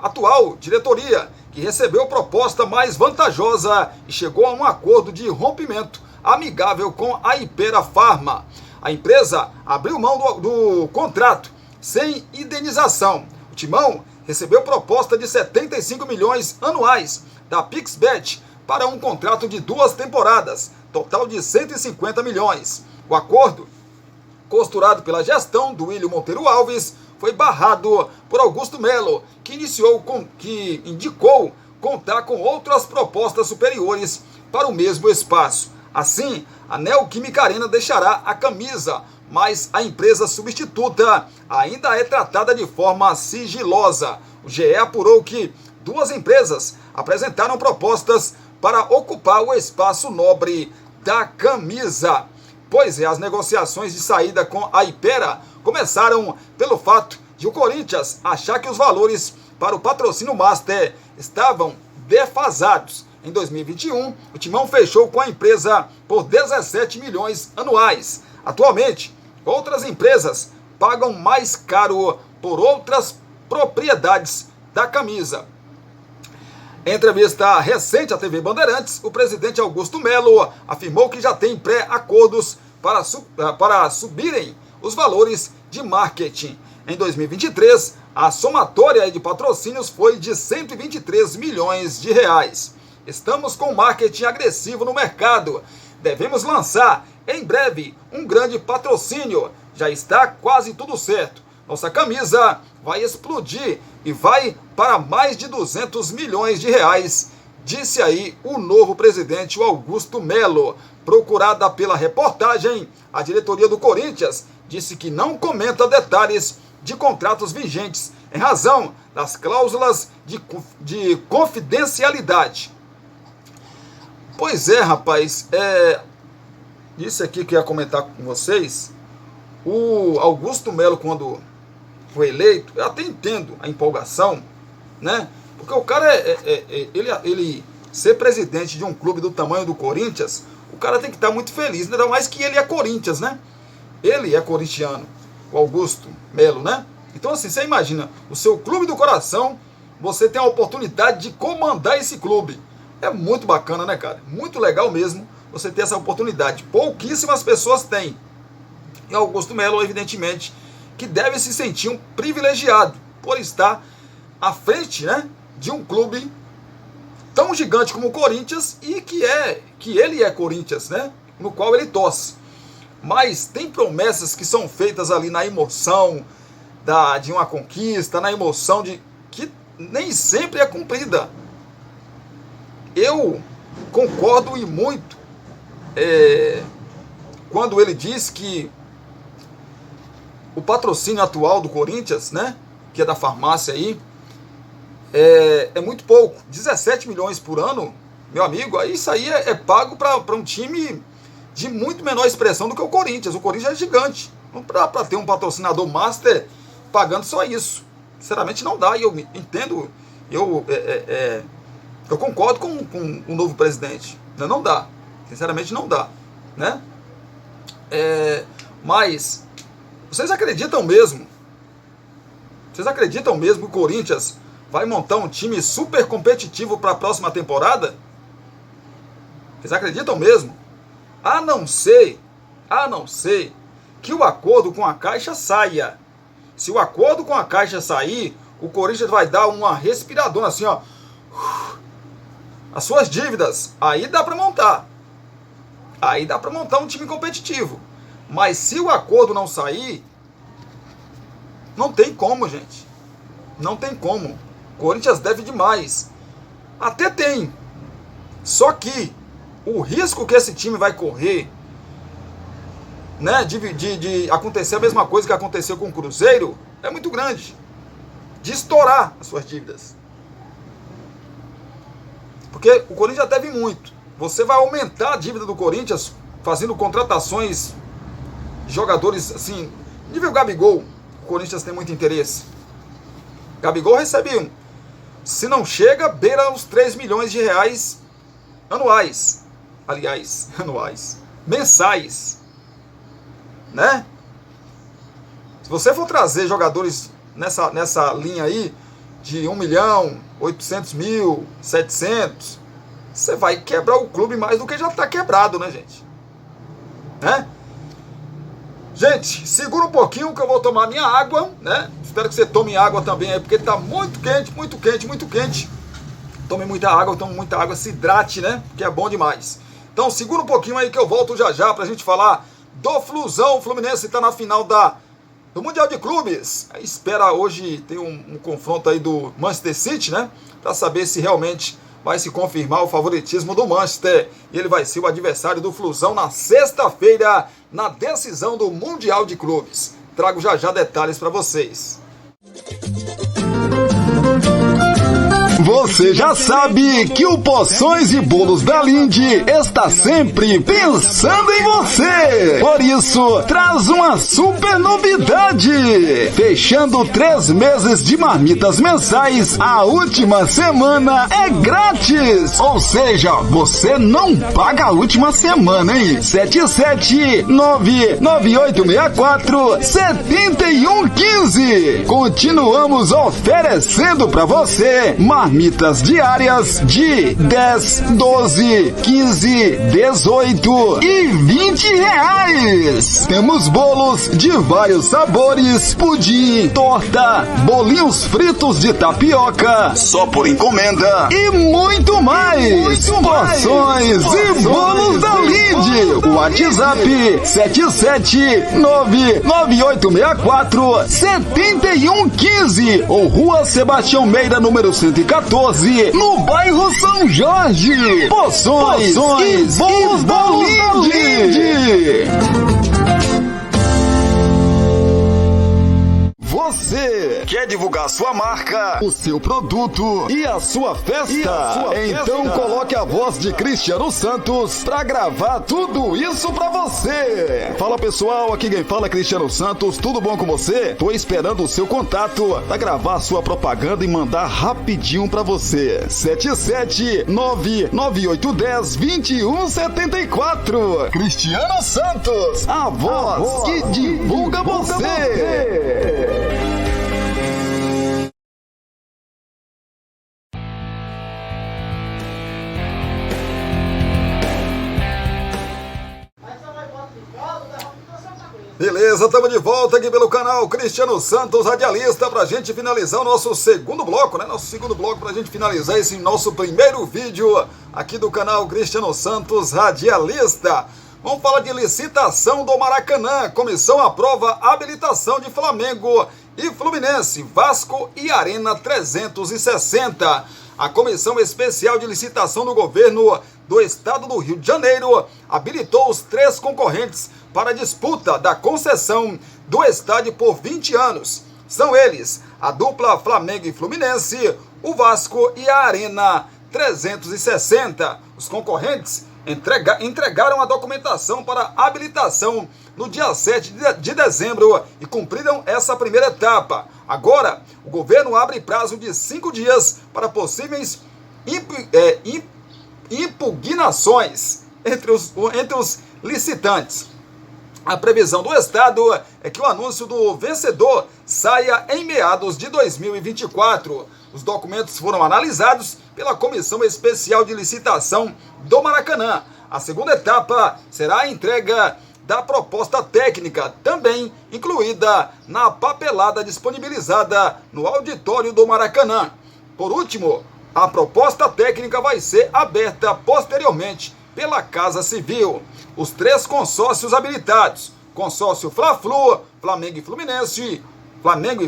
atual diretoria, que recebeu proposta mais vantajosa e chegou a um acordo de rompimento amigável com a Ipera Pharma. A empresa abriu mão do contrato sem indenização. O Timão recebeu proposta de 75 milhões anuais da Pixbet para um contrato de 2 temporadas, total de 150 milhões. O acordo, costurado pela gestão do William Monteiro Alves, foi barrado por Augusto Melo, que indicou contar com outras propostas superiores para o mesmo espaço. Assim, a Neoquímica Arena deixará a camisa, mas a empresa substituta ainda é tratada de forma sigilosa. O GE apurou que 2 empresas apresentaram propostas para ocupar o espaço nobre da camisa. Pois é, as negociações de saída com a Ipera começaram pelo fato de o Corinthians achar que os valores para o patrocínio Master estavam defasados. Em 2021, o Timão fechou com a empresa por 17 milhões anuais. Atualmente, outras empresas pagam mais caro por outras propriedades da camisa. Em entrevista recente à TV Bandeirantes, o presidente Augusto Melo afirmou que já tem pré-acordos para subirem os valores de marketing. Em 2023, a somatória de patrocínios foi de 123 milhões de reais. Estamos com marketing agressivo no mercado. Devemos lançar em breve um grande patrocínio. Já está quase tudo certo. Nossa camisa vai explodir e vai para mais de 200 milhões de reais, disse aí o novo presidente, o Augusto Melo. Procurada pela reportagem, a diretoria do Corinthians disse que não comenta detalhes de contratos vigentes em razão das cláusulas de confidencialidade. Pois é, rapaz, isso aqui que eu ia comentar com vocês. O Augusto Melo, quando foi eleito, eu até entendo a empolgação, né? Porque o cara, ele ser presidente de um clube do tamanho do Corinthians, o cara tem que estar muito feliz, ainda mais que ele é Corinthians, né? Ele é corintiano, o Augusto Melo, né? Então assim, você imagina, o seu clube do coração, você tem a oportunidade de comandar esse clube. É muito bacana, né, cara? Muito legal mesmo você ter essa oportunidade. Pouquíssimas pessoas têm. E Augusto Melo, evidentemente, que deve se sentir um privilegiado por estar à frente, né, de um clube tão gigante como o Corinthians e que ele é Corinthians, né, no qual ele torce. Mas tem promessas que são feitas ali na emoção de uma conquista, na emoção que nem sempre é cumprida. Eu concordo e muito quando ele diz que o patrocínio atual do Corinthians, né, que é da farmácia aí, é muito pouco. 17 milhões por ano, meu amigo, aí isso aí é pago para um time de muito menor expressão do que o Corinthians. O Corinthians é gigante. Não para ter um patrocinador master pagando só isso. Sinceramente não dá. E eu entendo, eu concordo com o novo presidente. Não dá. Sinceramente não dá, né? Mas vocês acreditam mesmo? Vocês acreditam mesmo que o Corinthians vai montar um time super competitivo para a próxima temporada? Vocês acreditam mesmo? A não ser que o acordo com a Caixa saia. Se o acordo com a Caixa sair, o Corinthians vai dar uma respiradona assim, ó. As suas dívidas, aí dá para montar. Aí dá para montar um time competitivo. Mas se o acordo não sair, não tem como, gente. Não tem como. O Corinthians deve demais. Até tem. Só que o risco que esse time vai correr, né, de acontecer a mesma coisa que aconteceu com o Cruzeiro, é muito grande. De estourar as suas dívidas. Porque o Corinthians deve muito. Você vai aumentar a dívida do Corinthians fazendo contratações de jogadores assim, nível Gabigol. O Corinthians tem muito interesse. Gabigol recebe se não chega, beira os 3 milhões de reais anuais. Aliás, anuais. Mensais. Né? Se você for trazer jogadores nessa linha aí, de 1.800.000, 700, você vai quebrar o clube mais do que já está quebrado, né, gente? Né? Gente, segura um pouquinho que eu vou tomar minha água, né? Espero que você tome água também aí, porque está muito quente, muito quente, muito quente. Tome muita água, se hidrate, né? Que é bom demais. Então segura um pouquinho aí que eu volto já pra gente falar do Flusão. O Fluminense está na final do Mundial de Clubes. Aí espera hoje ter um confronto aí do Manchester City, né? Para saber se realmente vai se confirmar o favoritismo do Manchester. E ele vai ser o adversário do Flusão na sexta-feira, na decisão do Mundial de Clubes. Trago já detalhes para vocês. Você já sabe que o Poções e Bolos da Linde está sempre pensando em você. Por isso, traz uma super novidade. Fechando 3 meses de marmitas mensais, a última semana é grátis. Ou seja, você não paga a última semana, hein? 77998647115. Continuamos oferecendo para você marmitas diárias de 10, 12, 15, 18 e 20 reais. Temos bolos de vários sabores, pudim, torta, bolinhos fritos de tapioca, só por encomenda e muito mais. Porções e Bolos da Linde. WhatsApp 77998647115 ou Rua Sebastião Meira, número 114, no bairro São Jorge. Poções e Bolos da Linde. Você quer divulgar sua marca, o seu produto e a sua festa? Então coloque a voz de Cristiano Santos pra gravar tudo isso pra você. Fala pessoal, aqui quem fala é Cristiano Santos, tudo bom com você? Tô esperando o seu contato pra gravar sua propaganda e mandar rapidinho pra você. 77998102174. Cristiano Santos, a voz que divulga você. Beleza, estamos de volta aqui pelo canal Cristiano Santos, radialista, pra gente finalizar o nosso segundo bloco, né? Nosso segundo bloco pra gente finalizar esse nosso primeiro vídeo aqui do canal Cristiano Santos, radialista. Vamos falar de licitação do Maracanã. Comissão aprova a habilitação de Flamengo e Fluminense, Vasco e Arena 360. A Comissão Especial de Licitação do Governo do Estado do Rio de Janeiro habilitou os 3 concorrentes para a disputa da concessão do estádio por 20 anos. São eles a dupla Flamengo e Fluminense, o Vasco e a Arena 360. Os concorrentes entregaram a documentação para habilitação no dia 7 de dezembro e cumpriram essa primeira etapa. Agora, o governo abre prazo de 5 dias para possíveis impugnações entre os licitantes. A previsão do Estado é que o anúncio do vencedor saia em meados de 2024. Os documentos foram analisados pela Comissão Especial de Licitação do Maracanã. A segunda etapa será a entrega da proposta técnica, também incluída na papelada disponibilizada no auditório do Maracanã. Por último, a proposta técnica vai ser aberta posteriormente pela Casa Civil. Os 3 consórcios habilitados, consórcio Fla-Flu, Flamengo e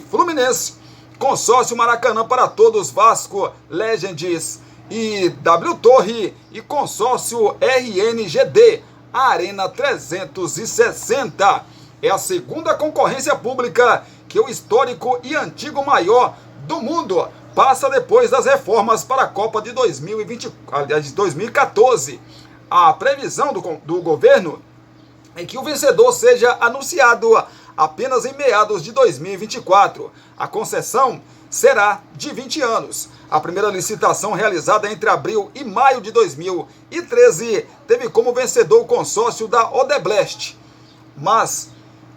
Fluminense, consórcio Maracanã para Todos, Vasco, Legends e W Torre, e consórcio RNGD, Arena 360. É a segunda concorrência pública que o histórico e antigo maior do mundo passa depois das reformas para a Copa de 2014. A previsão do governo é que o vencedor seja anunciado apenas em meados de 2024. A concessão será de 20 anos. A primeira licitação, realizada entre abril e maio de 2013, teve como vencedor o consórcio da Odebrecht. Mas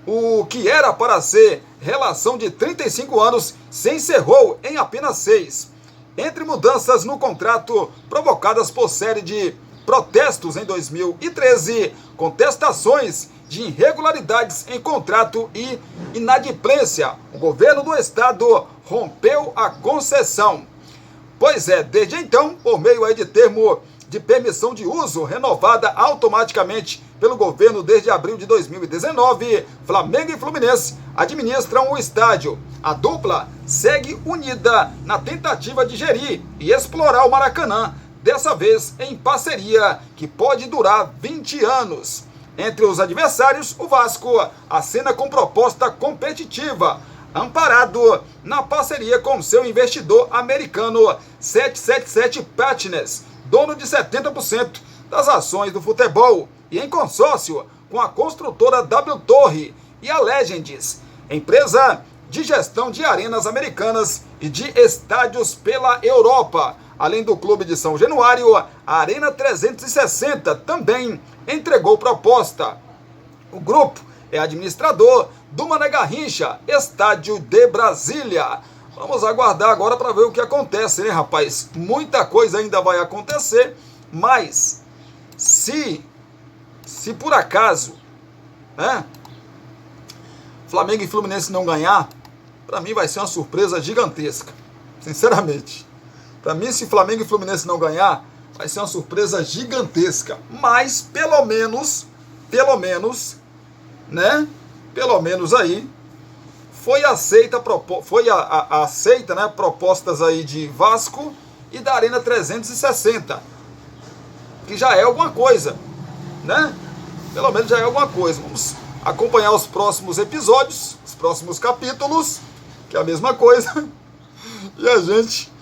o que era para ser relação de 35 anos se encerrou em apenas 6. Entre mudanças no contrato provocadas por série de protestos em 2013, contestações de irregularidades em contrato e inadimplência, o governo do estado rompeu a concessão. Pois é, desde então, por meio aí de termo de permissão de uso renovada automaticamente pelo governo desde abril de 2019, Flamengo e Fluminense administram o estádio. A dupla segue unida na tentativa de gerir e explorar o Maracanã, dessa vez em parceria que pode durar 20 anos. Entre os adversários, o Vasco acena com proposta competitiva. amparado na parceria com seu investidor americano 777 Partners, dono de 70% das ações do futebol, e em consórcio com a construtora W Torre e a Legends, empresa de gestão de arenas americanas e de estádios pela Europa. Além do Clube de São Januário, a Arena 360 também entregou proposta. O grupo é administrador do Mané Garrincha, estádio de Brasília. Vamos aguardar agora para ver o que acontece, né, rapaz? Muita coisa ainda vai acontecer, mas se por acaso, né, Flamengo e Fluminense não ganhar, para mim vai ser uma surpresa gigantesca, sinceramente. Para mim, se Flamengo e Fluminense não ganhar, vai ser uma surpresa gigantesca. Mas, pelo menos, né? Pelo menos aí, foi aceita, né, propostas aí de Vasco e da Arena 360. Que já é alguma coisa, né? Pelo menos já é alguma coisa. Vamos acompanhar os próximos episódios, os próximos capítulos, que é a mesma coisa. E a gente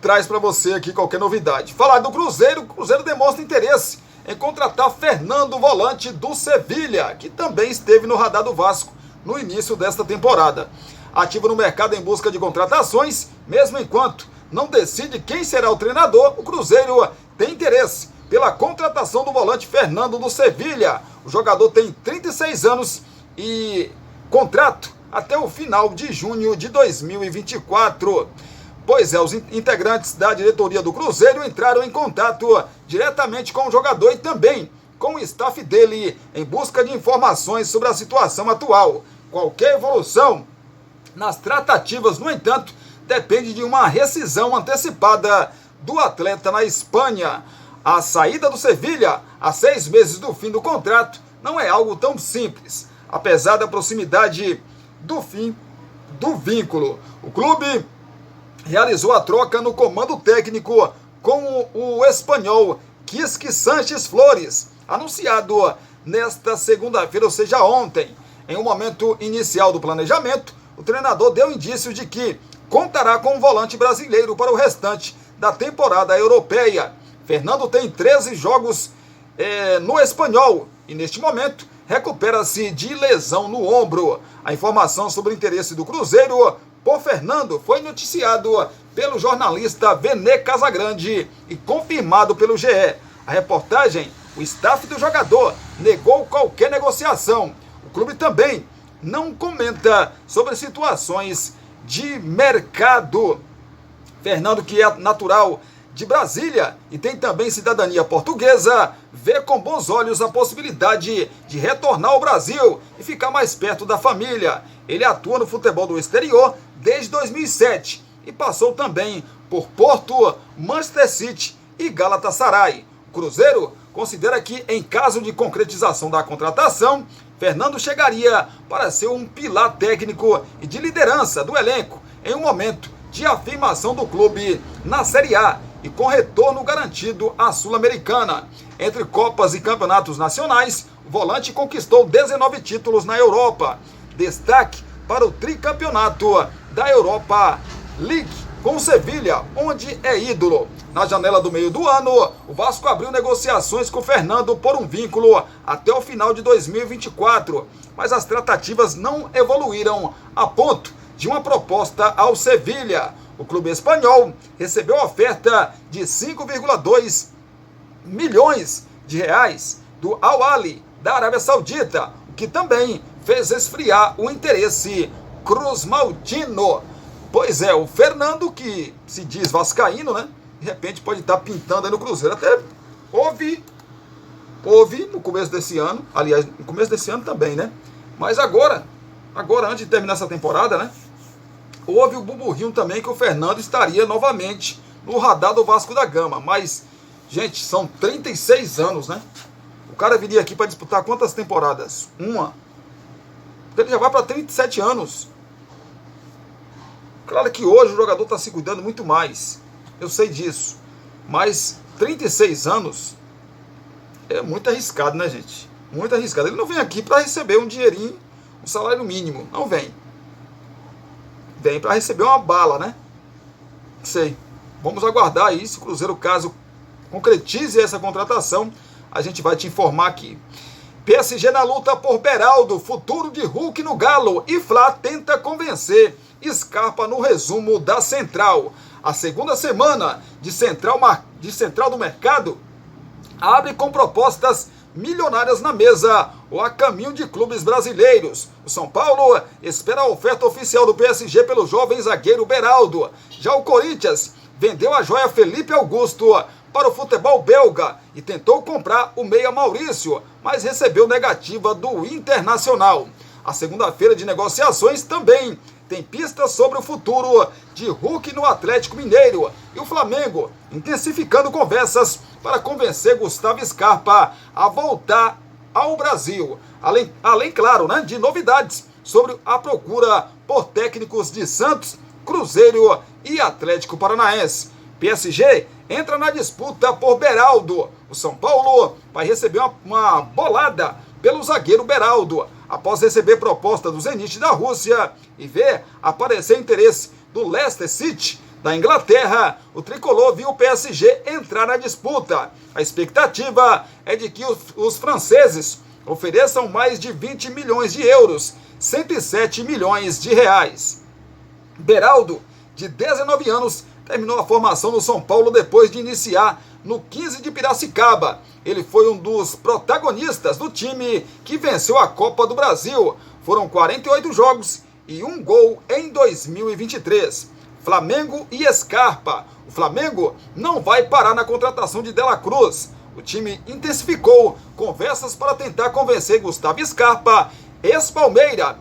traz para você aqui qualquer novidade. Falar do Cruzeiro, o Cruzeiro demonstra interesse em contratar Fernando, volante do Sevilha, que também esteve no radar do Vasco no início desta temporada. Ativo no mercado em busca de contratações, mesmo enquanto não decide quem será o treinador, o Cruzeiro tem interesse pela contratação do volante Fernando do Sevilha. O jogador tem 36 anos e contrato até o final de junho de 2024. Pois é, os integrantes da diretoria do Cruzeiro entraram em contato diretamente com o jogador e também com o staff dele em busca de informações sobre a situação atual. Qualquer evolução nas tratativas, no entanto, depende de uma rescisão antecipada do atleta na Espanha. A saída do Sevilha, a 6 meses do fim do contrato, não é algo tão simples, apesar da proximidade do fim do vínculo. O clube realizou a troca no comando técnico com o espanhol Quisque Sánchez Flores, anunciado nesta segunda-feira, ou seja, ontem. Em um momento inicial do planejamento, o treinador deu indício de que contará com um volante brasileiro para o restante da temporada europeia. Fernando tem 13 jogos no espanhol e, neste momento, recupera-se de lesão no ombro. A informação sobre o interesse do Cruzeiro por Fernando foi noticiado pelo jornalista Vene Casagrande e confirmado pelo GE. A reportagem, o staff do jogador negou qualquer negociação. O clube também não comenta sobre situações de mercado. Fernando, que é natural de Brasília e tem também cidadania portuguesa, vê com bons olhos a possibilidade de retornar ao Brasil e ficar mais perto da família. Ele atua no futebol do exterior desde 2007 e passou também por Porto, Manchester City e Galatasaray. O Cruzeiro considera que, em caso de concretização da contratação, Fernando chegaria para ser um pilar técnico e de liderança do elenco em um momento de afirmação do clube na Série A e com retorno garantido à Sul-Americana. Entre Copas e Campeonatos Nacionais, o volante conquistou 19 títulos na Europa. Destaque para o tricampeonato da Europa League com o Sevilha, onde é ídolo. Na janela do meio do ano, o Vasco abriu negociações com o Fernando por um vínculo até o final de 2024, mas as tratativas não evoluíram a ponto de uma proposta ao Sevilha. O clube espanhol recebeu a oferta de 5,2 milhões de reais do Al Ahly da Arábia Saudita, o que também fez esfriar o interesse cruzmaltino. Pois é, o Fernando, que se diz vascaíno, né? De repente pode estar pintando aí no Cruzeiro. Até houve no começo desse ano, aliás, no começo desse ano também, né? Mas agora, antes de terminar essa temporada, né? Houve o burburinho também que o Fernando estaria novamente no radar do Vasco da Gama. Mas, gente, são 36 anos, né? O cara viria aqui para disputar quantas temporadas? Uma. Ele já vai para 37 anos. Claro que hoje o jogador está se cuidando muito mais. Eu sei disso. Mas 36 anos é muito arriscado, né, gente? Muito arriscado. Ele não vem aqui para receber um dinheirinho, um salário mínimo. Não vem. vem para receber uma bala, né? Não sei. Vamos aguardar aí, se o Cruzeiro, caso concretize essa contratação, a gente vai te informar aqui. PSG na luta por Beraldo, futuro de Hulk no Galo, e Fla tenta convencer Scarpa no resumo da Central. A segunda semana de Central do Mercado abre com propostas milionárias na mesa ou a caminho de clubes brasileiros. O São Paulo espera a oferta oficial do PSG pelo jovem zagueiro Beraldo. Já o Corinthians vendeu a joia Felipe Augusto para o futebol belga e tentou comprar o meia Maurício, mas recebeu negativa do Internacional. A segunda-feira de negociações também tem pistas sobre o futuro de Hulk no Atlético Mineiro e o Flamengo intensificando conversas para convencer Gustavo Scarpa a voltar ao Brasil. Além claro, né, de novidades sobre a procura por técnicos de Santos, Cruzeiro e Atlético Paranaense. PSG entra na disputa por Beraldo. O São Paulo vai receber uma bolada pelo zagueiro Beraldo. Após receber proposta do Zenit da Rússia e ver aparecer interesse do Leicester City da Inglaterra, o tricolor viu o PSG entrar na disputa. A expectativa é de que os franceses ofereçam mais de 20 milhões de euros, 107 milhões de reais. Beraldo, de 19 anos, terminou a formação no São Paulo depois de iniciar no 15 de Piracicaba. Ele foi um dos protagonistas do time que venceu a Copa do Brasil. Foram 48 jogos e 1 gol em 2023. Flamengo e Scarpa. O Flamengo não vai parar na contratação de De La Cruz. O time intensificou conversas para tentar convencer Gustavo Scarpa, ex-Palmeiras,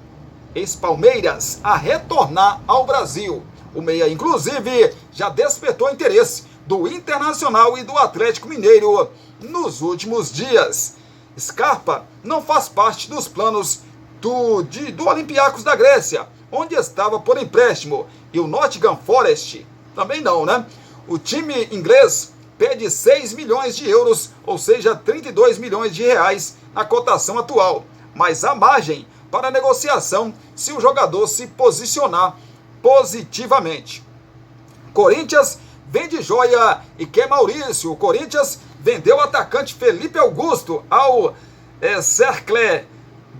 a retornar ao Brasil. O meia, inclusive, já despertou interesse do Internacional e do Atlético Mineiro nos últimos dias. Scarpa não faz parte dos planos do Olympiacos da Grécia, onde estava por empréstimo, e o Nottingham Forest também não, né? O time inglês pede 6 milhões de euros, ou seja, 32 milhões de reais na cotação atual, mas há margem para negociação se o jogador se posicionar positivamente. Corinthians vende joia e quer Maurício. O Corinthians vendeu o atacante Felipe Augusto ao Cercle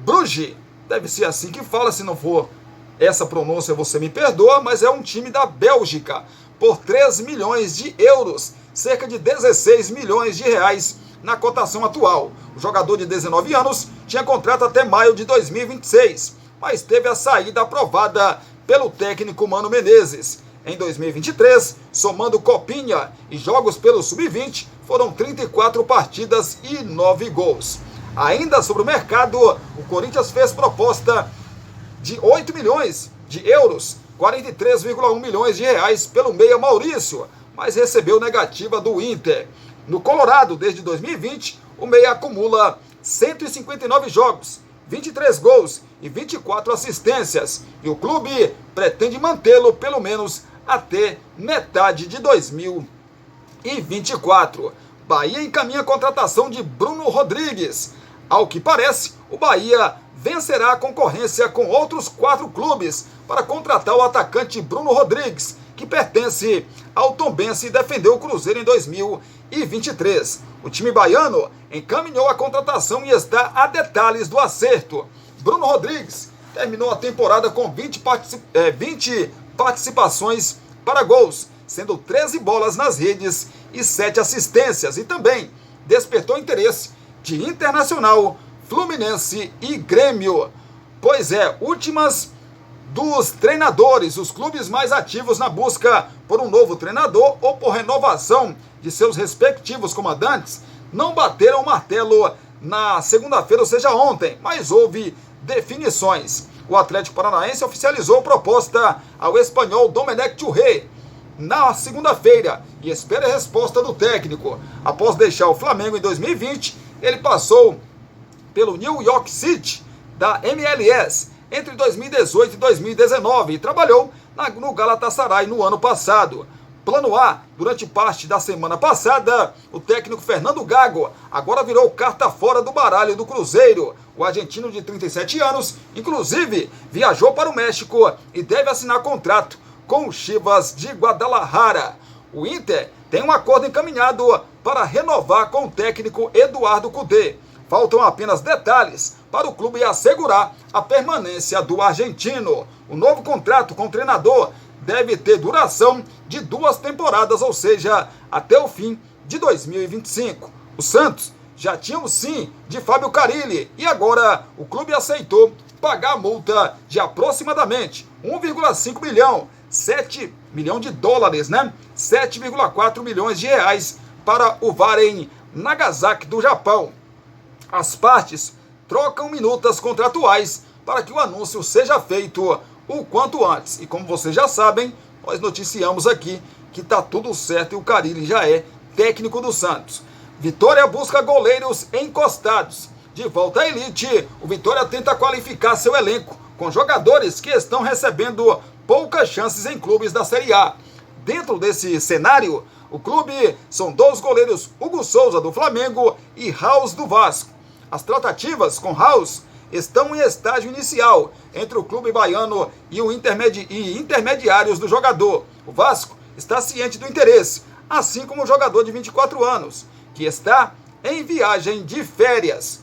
Bruges. Deve ser assim que fala, se não for essa pronúncia você me perdoa, mas é um time da Bélgica, por 3 milhões de euros, cerca de 16 milhões de reais na cotação atual. O jogador de 19 anos tinha contrato até maio de 2026, mas teve a saída aprovada pelo técnico Mano Menezes. Em 2023, somando Copinha e jogos pelo Sub-20, foram 34 partidas e 9 gols. Ainda sobre o mercado, o Corinthians fez proposta de 8 milhões de euros, 43,1 milhões de reais pelo meia Maurício, mas recebeu negativa do Inter. No Colorado, desde 2020, o meia acumula 159 jogos, 23 gols e 24 assistências, e o clube pretende mantê-lo pelo menos até metade de 2024. Bahia encaminha a contratação de Bruno Rodrigues. Ao que parece, o Bahia vencerá a concorrência com outros 4 clubes para contratar o atacante Bruno Rodrigues, que pertence ao Tombense e defendeu o Cruzeiro em 2023. O time baiano encaminhou a contratação e está a detalhes do acerto. Bruno Rodrigues terminou a temporada com 20 participações para gols, sendo 13 bolas nas redes e 7 assistências, e também despertou interesse de Internacional, Fluminense e Grêmio. Pois é, últimas dos treinadores, os clubes mais ativos na busca por um novo treinador ou por renovação de seus respectivos comandantes, não bateram o martelo na segunda-feira, ou seja, ontem, mas houve definições. O Atlético Paranaense oficializou proposta ao espanhol Domenech Torre na segunda-feira e espera a resposta do técnico. Após deixar o Flamengo em 2020, ele passou pelo New York City da MLS entre 2018 e 2019 e trabalhou no Galatasaray no ano passado. Plano A, durante parte da semana passada, o técnico Fernando Gago agora virou carta fora do baralho do Cruzeiro. O argentino de 37 anos, inclusive, viajou para o México e deve assinar contrato com o Chivas de Guadalajara. O Inter tem um acordo encaminhado para renovar com o técnico Eduardo Cudê. Faltam apenas detalhes para o clube assegurar a permanência do argentino. O novo contrato com o treinador deve ter duração de 2 temporadas, ou seja, até o fim de 2025. O Santos já tinha o sim de Fábio Carille e agora o clube aceitou pagar a multa de aproximadamente 1,5 milhão, 7 milhões de dólares, né? 7,4 milhões de reais para o Varen Nagasaki do Japão. As partes trocam minutas contratuais para que o anúncio seja feito o quanto antes. E como vocês já sabem, nós noticiamos aqui que está tudo certo e o Carille já é técnico do Santos. Vitória busca goleiros encostados. De volta à elite, o Vitória tenta qualificar seu elenco com jogadores que estão recebendo poucas chances em clubes da Série A. Dentro desse cenário, o clube são 2 goleiros, Hugo Souza do Flamengo e Raus do Vasco. As tratativas com Raus estão em estágio inicial entre o clube baiano e intermediários do jogador. O Vasco está ciente do interesse, assim como o jogador de 24 anos, que está em viagem de férias.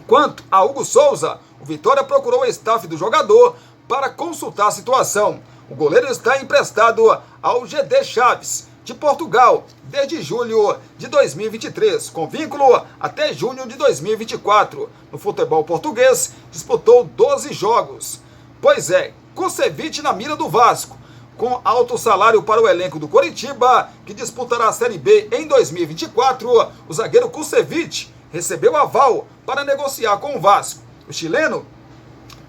Quanto a Hugo Souza, o Vitória procurou o staff do jogador para consultar a situação. O goleiro está emprestado ao GD Chaves, de Portugal, desde julho de 2023, com vínculo até junho de 2024. No futebol português, disputou 12 jogos. Pois é, Kusevich na mira do Vasco. Com alto salário para o elenco do Coritiba, que disputará a Série B em 2024, o zagueiro Kusevich recebeu aval para negociar com o Vasco. O chileno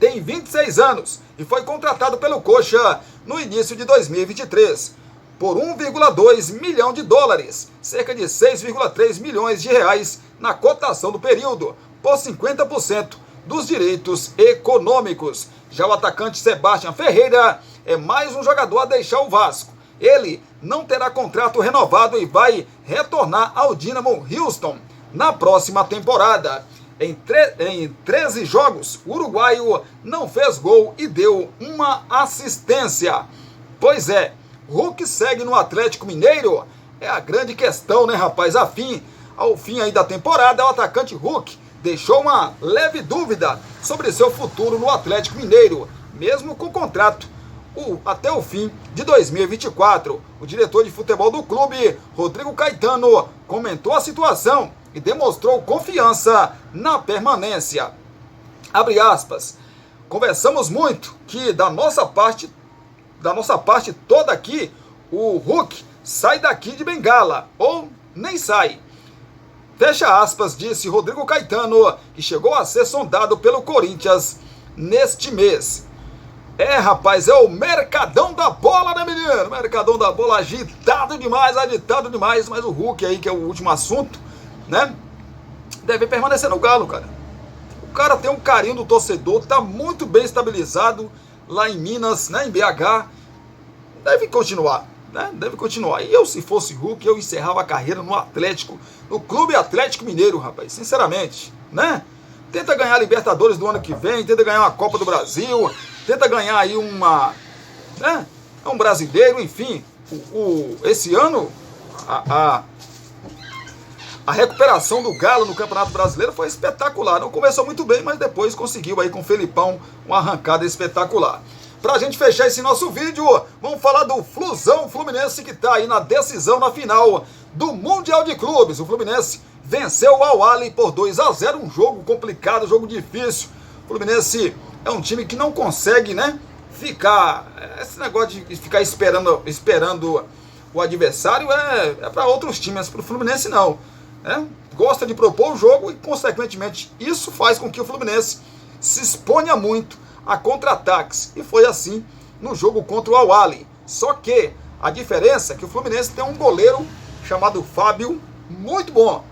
tem 26 anos e foi contratado pelo Coxa no início de 2023. Por 1,2 milhão de dólares, cerca de 6,3 milhões de reais na cotação do período, por 50% dos direitos econômicos. Já o atacante Sebastião Ferreira é mais um jogador a deixar o Vasco. Ele não terá contrato renovado e vai retornar ao Dynamo Houston na próxima temporada. Em 13 jogos, o uruguaio não fez gol e deu uma assistência. Pois é, Hulk segue no Atlético Mineiro? É a grande questão, né, rapaz? Ao fim aí da temporada, o atacante Hulk deixou uma leve dúvida sobre seu futuro no Atlético Mineiro, mesmo com o contrato até o fim de 2024. O diretor de futebol do clube, Rodrigo Caetano, comentou a situação e demonstrou confiança na permanência. Abre aspas. Conversamos muito que da nossa parte toda aqui, o Hulk sai daqui de Bengala, ou nem sai. Fecha aspas, disse Rodrigo Caetano, que chegou a ser sondado pelo Corinthians neste mês. É, rapaz, é o mercadão da bola, né, menino? Mercadão da bola agitado demais, mas o Hulk aí, que é o último assunto, né, deve permanecer no Galo, cara. O cara tem um carinho do torcedor, tá muito bem estabilizado lá em Minas, né, em BH, deve continuar, né? Deve continuar. E eu, se fosse Hulk, eu encerrava a carreira no Atlético, no Clube Atlético Mineiro, rapaz, sinceramente, né? Tenta ganhar a Libertadores do ano que vem, tenta ganhar uma Copa do Brasil, tenta ganhar aí né? Um brasileiro, enfim. Esse ano, a recuperação do Galo no Campeonato Brasileiro foi espetacular. Não começou muito bem, mas depois conseguiu aí com o Felipão uma arrancada espetacular. Pra gente fechar esse nosso vídeo, vamos falar do Flusão Fluminense, que tá aí na decisão, na final do Mundial de Clubes. O Fluminense venceu o Al-Ahly por 2-0, um jogo complicado, jogo difícil. O Fluminense é um time que não consegue, né, esse negócio de ficar esperando o adversário é para outros times, mas para o Fluminense não, né? Gosta de propor o jogo e, consequentemente, isso faz com que o Fluminense se exponha muito a contra-ataques. E foi assim no jogo contra o Al-Ahly. Só que a diferença é que o Fluminense tem um goleiro chamado Fábio, muito bom.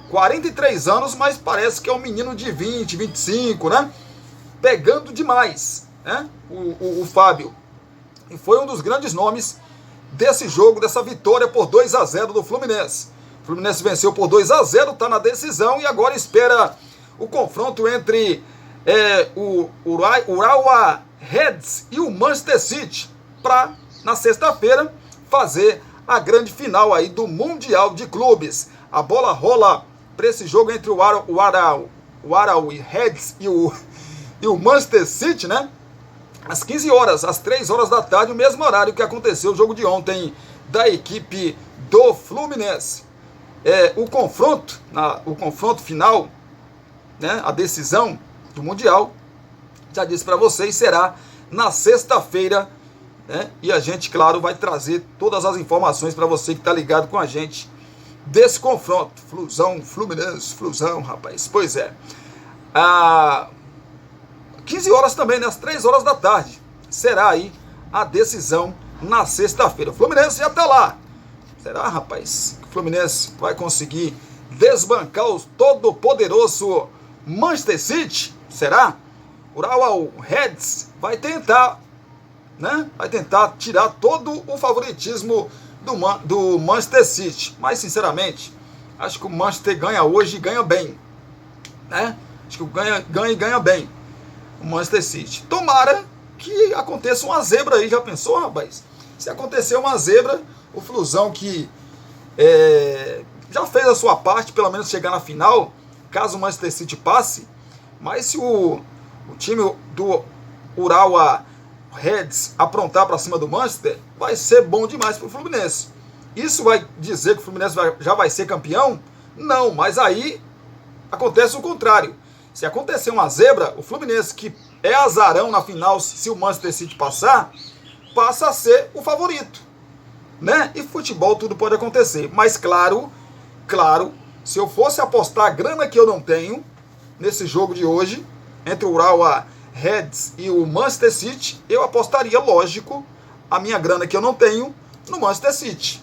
43 anos, mas parece que é um menino de 20, 25, né? Pegando demais, né? O Fábio. E foi um dos grandes nomes desse jogo, dessa vitória por 2-0 do Fluminense. O Fluminense venceu por 2-0, está na decisão e agora espera o confronto entre o Urawa Reds e o Manchester City para, na sexta-feira, fazer a grande final aí do Mundial de Clubes. A bola rola para esse jogo entre o Urawa Reds e o Manchester City, né? Às 15 horas, às 3 horas da tarde, o mesmo horário que aconteceu o jogo de ontem da equipe do Fluminense. O confronto final, né, a decisão do Mundial, já disse para vocês, será na sexta-feira, né, e a gente, claro, vai trazer todas as informações para você que está ligado com a gente desse confronto. Fluminense, rapaz. Pois é. 15 horas também, né, às 3 horas da tarde, será aí a decisão na sexta-feira. O Fluminense já está lá. Será, rapaz, que o Fluminense vai conseguir desbancar o todo-poderoso Manchester City? Será? O Urawa Reds vai tentar, né? Vai tentar tirar todo o favoritismo do Manchester City. Mas, sinceramente, acho que o Manchester ganha hoje e ganha bem, né? Acho que ganha bem o Manchester City. Tomara que aconteça uma zebra aí. Já pensou, rapaz? Se acontecer uma zebra, o Flusão que já fez a sua parte, pelo menos chegar na final, caso o Manchester City passe. Mas se o time do Urawa Reds aprontar para cima do Manchester, vai ser bom demais para o Fluminense. Isso vai dizer que o Fluminense já vai ser campeão? Não, mas aí acontece o contrário. Se acontecer uma zebra, o Fluminense, que é azarão na final, se o Manchester City passar, passa a ser o favorito, né? E futebol tudo pode acontecer. Mas claro, se eu fosse apostar a grana que eu não tenho nesse jogo de hoje, entre o Urawa Reds e o Manchester City, eu apostaria, lógico, a minha grana que eu não tenho no Manchester City,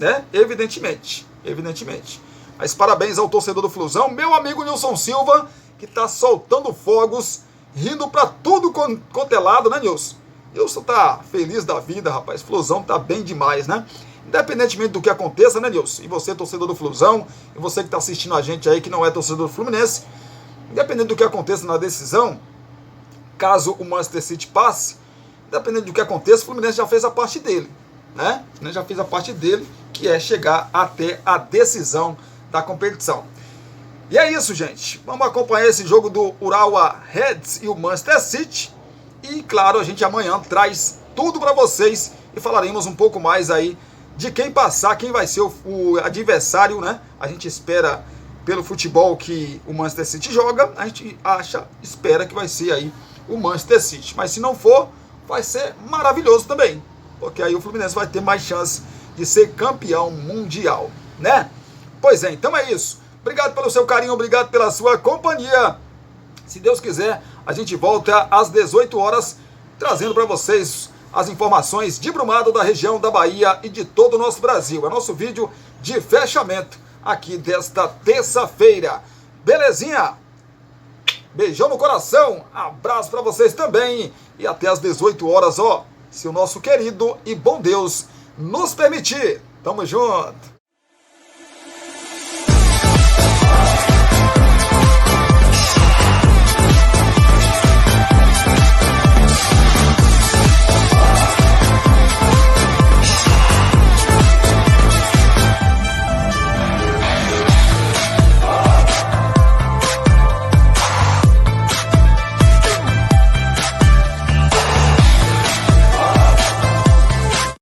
né? Evidentemente. Mas parabéns ao torcedor do Flusão, meu amigo Nilson Silva, que está soltando fogos, rindo para tudo quanto é lado, né, Nilson? Nilson tá feliz da vida, rapaz. Flusão tá bem demais, né? Independentemente do que aconteça, né, Nilson? E você, torcedor do Flusão, e você que tá assistindo a gente aí, que não é torcedor do Fluminense, independente do que aconteça na decisão, caso o Manchester City passe, independente do que aconteça, o Fluminense já fez a parte dele, né? Já fez a parte dele, que é chegar até a decisão da competição. E é isso, gente. Vamos acompanhar esse jogo do Urawa Reds e o Manchester City. E, claro, a gente amanhã traz tudo para vocês e falaremos um pouco mais aí de quem passar, quem vai ser o adversário, né? A gente espera, pelo futebol que o Manchester City joga, a gente espera que vai ser aí o Manchester City. Mas se não for, vai ser maravilhoso também, porque aí o Fluminense vai ter mais chance de ser campeão mundial, né? Pois é, então é isso. Obrigado pelo seu carinho, obrigado pela sua companhia. Se Deus quiser, a gente volta às 18 horas, trazendo para vocês as informações de Brumado, da região da Bahia e de todo o nosso Brasil. É nosso vídeo de fechamento aqui desta terça-feira. Belezinha? Beijão no coração, abraço para vocês também. E até às 18 horas, ó, se o nosso querido e bom Deus nos permitir. Tamo junto.